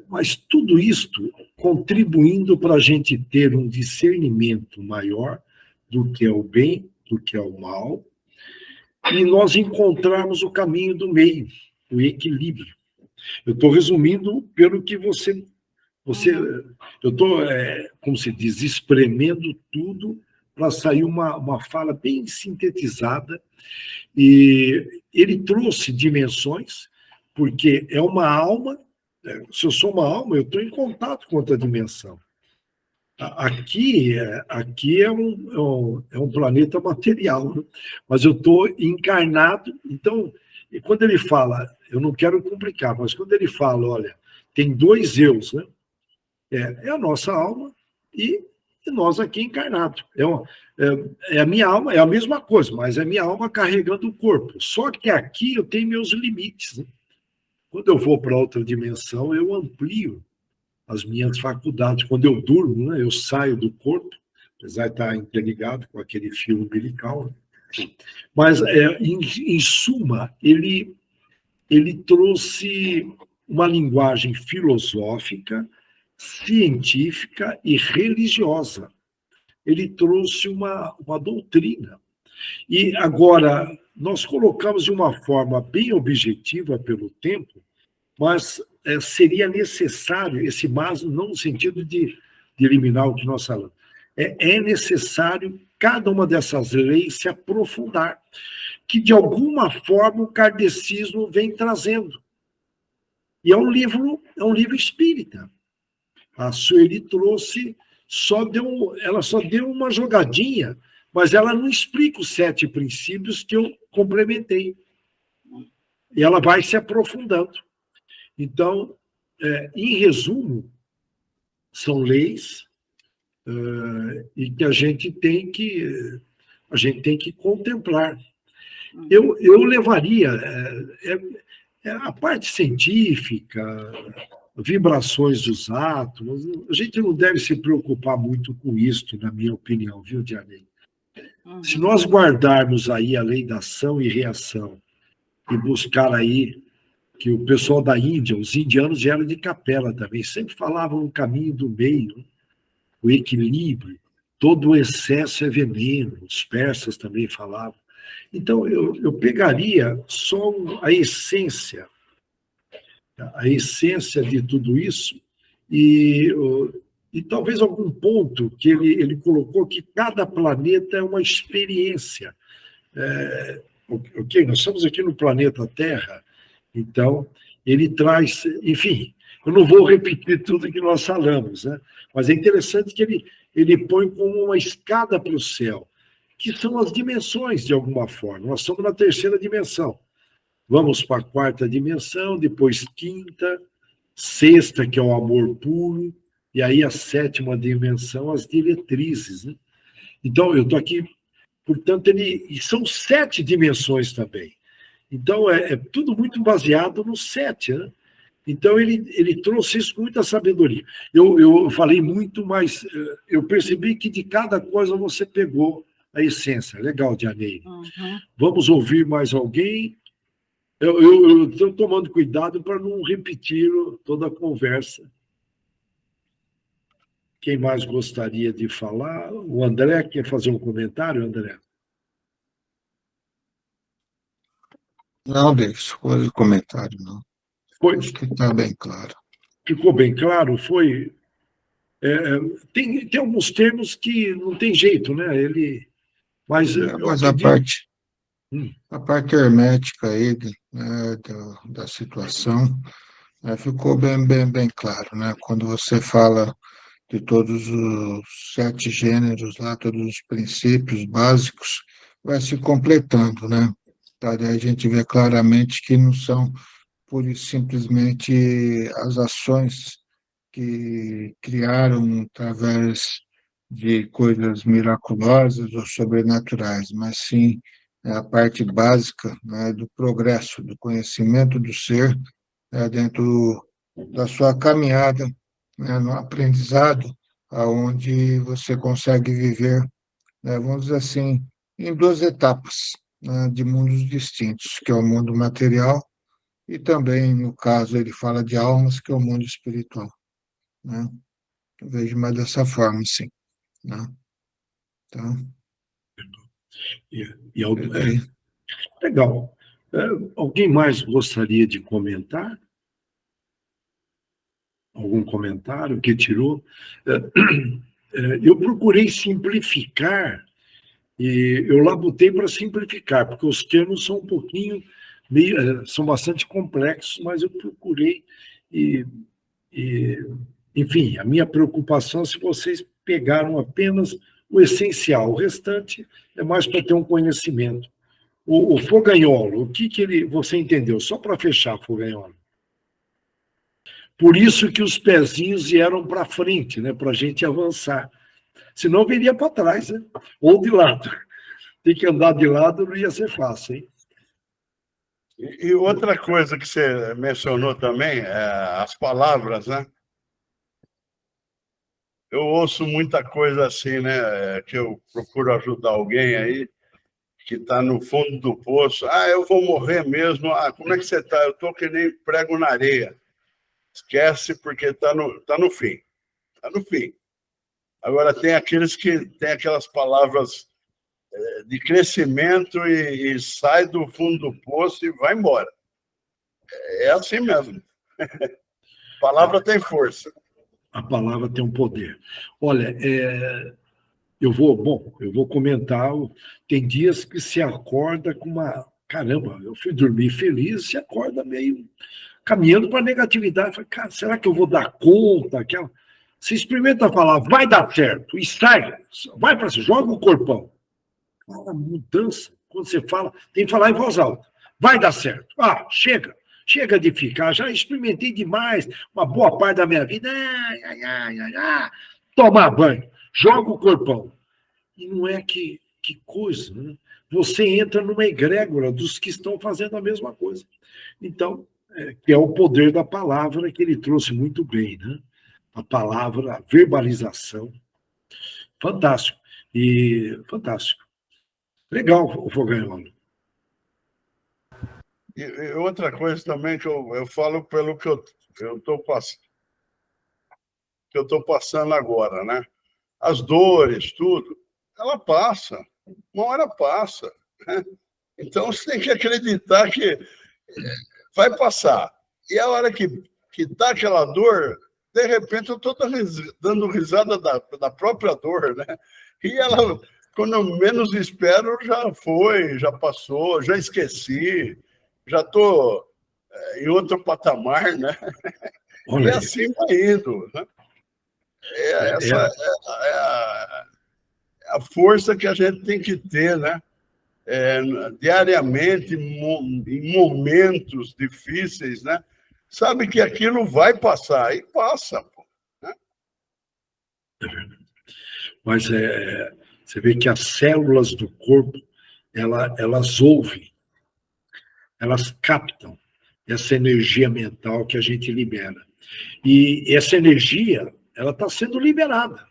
mas tudo isto contribuindo para a gente ter um discernimento maior do que é o bem, do que é o mal, e nós encontrarmos o caminho do meio, o equilíbrio. Eu estou resumindo pelo que você eu estou, como se diz, espremendo tudo para sair uma fala bem sintetizada. E ele trouxe dimensões, porque é uma alma, se eu sou uma alma, eu estou em contato com outra dimensão. Aqui é um planeta material, né? Mas eu estou encarnado. Então, quando ele fala, eu não quero complicar, mas quando ele fala, olha, tem 2 eus, né? É a nossa alma e nós aqui encarnados. É a minha alma, é a mesma coisa, mas é a minha alma carregando o corpo. Só que aqui eu tenho meus limites, né? Quando eu vou para outra dimensão, eu amplio as minhas faculdades. Quando eu durmo, né, eu saio do corpo, apesar de estar interligado com aquele fio umbilical. Né? Mas, em suma, ele trouxe uma linguagem filosófica, científica e religiosa. Ele trouxe uma doutrina. E agora, nós colocamos de uma forma bem objetiva pelo tempo, mas seria necessário, esse mas não no sentido de eliminar o que nós falamos, é necessário cada uma dessas leis se aprofundar, que de alguma forma o kardecismo vem trazendo. E é um livro espírita. A Sueli trouxe, ela só deu uma jogadinha, mas ela não explica os 7 princípios que eu complementei. E ela vai se aprofundando. Então, em resumo, são leis e que a gente tem que contemplar. Eu levaria a parte científica, vibrações dos átomos, a gente não deve se preocupar muito com isso, na minha opinião, viu, Dianei? Uhum. Se nós guardarmos aí a lei da ação e reação e buscar aí que o pessoal da Índia, os indianos eram de capela também, sempre falavam no caminho do meio, o equilíbrio, todo o excesso é veneno, os persas também falavam. Então, eu pegaria só a essência de tudo isso, e, e talvez algum ponto que ele colocou que cada planeta é uma experiência. Ok, nós estamos aqui no planeta Terra, então ele traz, enfim, eu não vou repetir tudo que nós falamos, né? Mas é interessante que ele põe como uma escada para o céu, que são as dimensões, de alguma forma. Nós estamos na terceira dimensão. Vamos para a quarta dimensão, depois quinta, sexta, que é o amor puro, e aí a sétima dimensão, as diretrizes, né? Então, eu estou aqui, portanto, e são 7 dimensões também. Então, é tudo muito baseado no 7, né? Então, ele trouxe isso com muita sabedoria. Eu falei muito, mas eu percebi que de cada coisa você pegou a essência. Legal, Dianeire. Uhum. Vamos ouvir mais alguém? Eu estou tomando cuidado para não repetir toda a conversa. Quem mais gostaria de falar? O André quer fazer um comentário, André? Não, Davis, coisa comentário, não. Foi, Acho que está bem claro. ficou bem claro? Foi. Tem alguns termos que não tem jeito, né? Mas eu Mas acredito. a parte hermética aí, né, da situação, ficou bem claro, né? Quando você fala de todos os 7 gêneros lá, todos os princípios básicos, vai se completando, né? Tá? Daí a gente vê claramente que não são pura e simplesmente as ações que criaram através de coisas miraculosas ou sobrenaturais, mas sim a parte básica, né, do progresso, do conhecimento do ser, dentro da sua caminhada, né, no aprendizado, aonde você consegue viver, né, vamos dizer assim, em 2 etapas, né, de mundos distintos, que é o mundo material e também, no caso, ele fala de almas, que é o mundo espiritual, né? Eu vejo mais dessa forma, sim, né? Então, E, aí. legal. Alguém mais gostaria de comentar? Algum comentário que tirou? Eu procurei simplificar, e eu labutei para simplificar, porque os termos são um pouquinho, são bastante complexos, mas eu procurei, e, e, enfim, a minha preocupação é se vocês pegaram apenas o essencial, o restante é mais para ter um conhecimento. O Fogagnolo, o que você entendeu? Só para fechar, Fogagnolo. Por isso que os pezinhos vieram para frente, né, para a gente avançar. Senão viria para trás, né? Ou de lado. Tem que andar de lado, não ia ser fácil, hein? E outra coisa que você mencionou também, as palavras, né? Eu ouço muita coisa assim, né? Que eu procuro ajudar alguém aí que está no fundo do poço. Ah, eu vou morrer mesmo. Ah, como é que você está? Eu estou que nem prego na areia. Esquece porque tá no fim. Está no fim. Agora, tem aqueles que têm aquelas palavras de crescimento e sai do fundo do poço e vai embora. É assim mesmo. A palavra tem força. A palavra tem um poder. Olha, eu vou comentar. Tem dias que se acorda com uma. Caramba, eu fui dormir feliz, se acorda meio caminhando para a negatividade. Fala, cara, será que eu vou dar conta? Se experimenta falar, vai dar certo, e sai, vai para cima, joga o corpão. A mudança, quando você fala, tem que falar em voz alta. Vai dar certo. Ah, chega de ficar, já experimentei demais uma boa parte da minha vida. Tomar banho, joga o corpão. E não é que coisa, né? Você entra numa egrégora dos que estão fazendo a mesma coisa. Então, que é o poder da palavra que ele trouxe muito bem, né? A palavra, a verbalização. Fantástico. Fantástico. Legal, o Fogagnolo. E outra coisa também que eu falo pelo que eu estou passando agora, né? As dores, tudo, ela passa. Uma hora passa. né? Então, você tem que acreditar que vai passar. E a hora que dá aquela dor, de repente eu estou dando risada da própria dor, né? E ela, quando eu menos espero, já foi, já passou, já esqueci, já estou em outro patamar, né? E Olha aí. assim vai indo, né? Essa é a força que a gente tem que ter, né? Diariamente, em momentos difíceis, né? Sabe que aquilo vai passar, e passa, pô, né? Mas você vê que as células do corpo, elas ouvem, elas captam essa energia mental que a gente libera. E essa energia, ela está sendo liberada.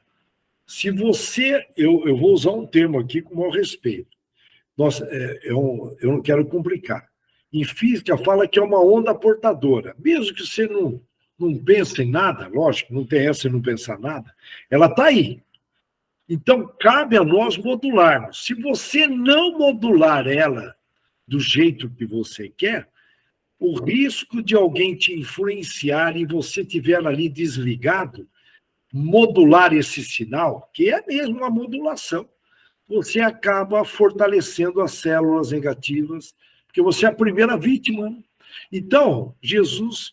Se você, eu vou usar um termo aqui com o maior respeito. Nossa, eu não quero complicar. Em física, fala que é uma onda portadora. Mesmo que você não pense em nada, lógico, não tem essa e não pensar nada, ela está aí. Então, cabe a nós modularmos. Se você não modular ela do jeito que você quer, o risco de alguém te influenciar e você estiver ali desligado, modular esse sinal, que é mesmo uma modulação, você acaba fortalecendo as células negativas, porque você é a primeira vítima, né? Então, Jesus,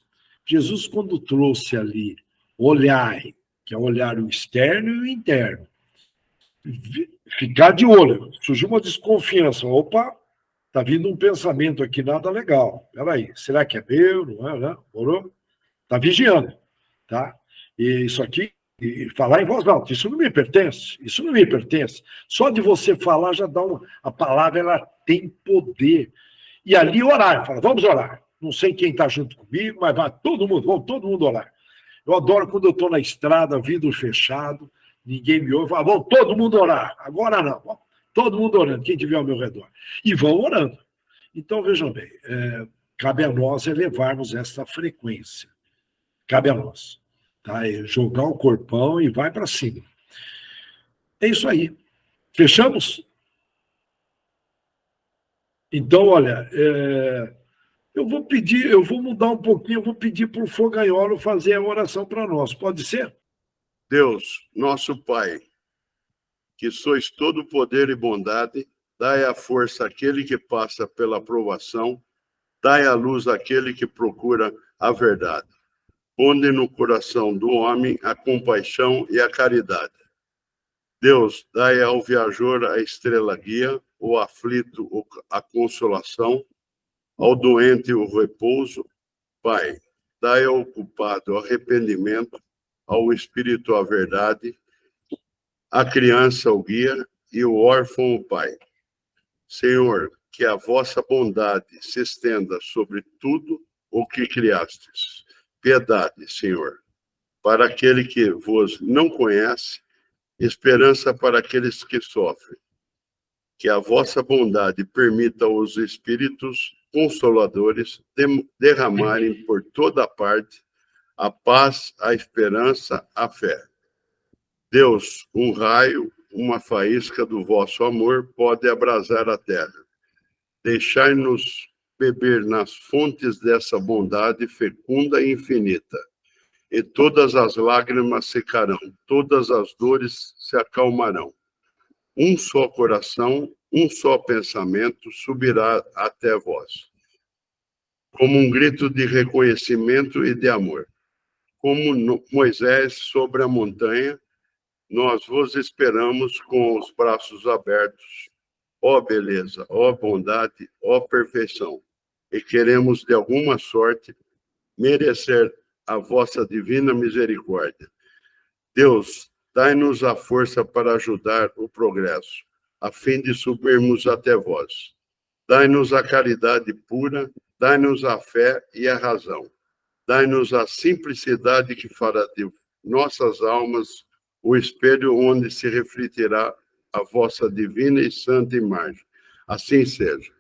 quando trouxe ali olhar, que é olhar o externo e o interno, ficar de olho, surgiu uma desconfiança, opa, está vindo um pensamento aqui, nada legal, peraí, será que é meu, não é, né? Morou? Está vigiando, tá? E isso aqui, e falar em voz alta, isso não me pertence, isso não me pertence. Só de você falar já dá a palavra, ela tem poder. E ali orar, fala, vamos orar. Não sei quem está junto comigo, mas vai todo mundo, vamos todo mundo orar. Eu adoro quando eu estou na estrada, vidro fechado, ninguém me ouve, fala, vamos todo mundo orar. Agora não, vamos, todo mundo orando, quem estiver ao meu redor. E vão orando. Então, vejam bem, cabe a nós elevarmos essa frequência. Cabe a nós. Tá? Jogar o corpão e vai para cima. É isso aí. Fechamos? Então, olha, eu vou mudar um pouquinho, eu vou pedir para o Fogagnolo fazer a oração para nós. Pode ser? Deus, nosso Pai, que sois todo poder e bondade, dai a força àquele que passa pela provação, dai a luz àquele que procura a verdade. Ponde no coração do homem a compaixão e a caridade. Deus, dai ao viajor a estrela guia, ao aflito a consolação, ao doente o repouso. Pai, dai ao culpado o arrependimento, ao espírito a verdade, à criança o guia e o órfão o pai. Senhor, que a vossa bondade se estenda sobre tudo o que criastes. Piedade, Senhor, para aquele que vos não conhece, esperança para aqueles que sofrem. Que a vossa bondade permita aos espíritos consoladores derramarem por toda parte a paz, a esperança, a fé. Deus, um raio, uma faísca do vosso amor pode abrasar a terra. Deixai-nos beber nas fontes dessa bondade fecunda e infinita, e todas as lágrimas secarão, todas as dores se acalmarão. Um só coração, um só pensamento subirá até vós, como um grito de reconhecimento e de amor. Como Moisés sobre a montanha, nós vos esperamos com os braços abertos, ó beleza, ó bondade, ó perfeição, e queremos de alguma sorte merecer a vossa divina misericórdia. Deus, dai-nos a força para ajudar o progresso, a fim de subirmos até vós. Dai-nos a caridade pura, dai-nos a fé e a razão. Dai-nos a simplicidade que fará de nossas almas o espelho onde se refletirá a vossa divina e santa imagem. Assim seja.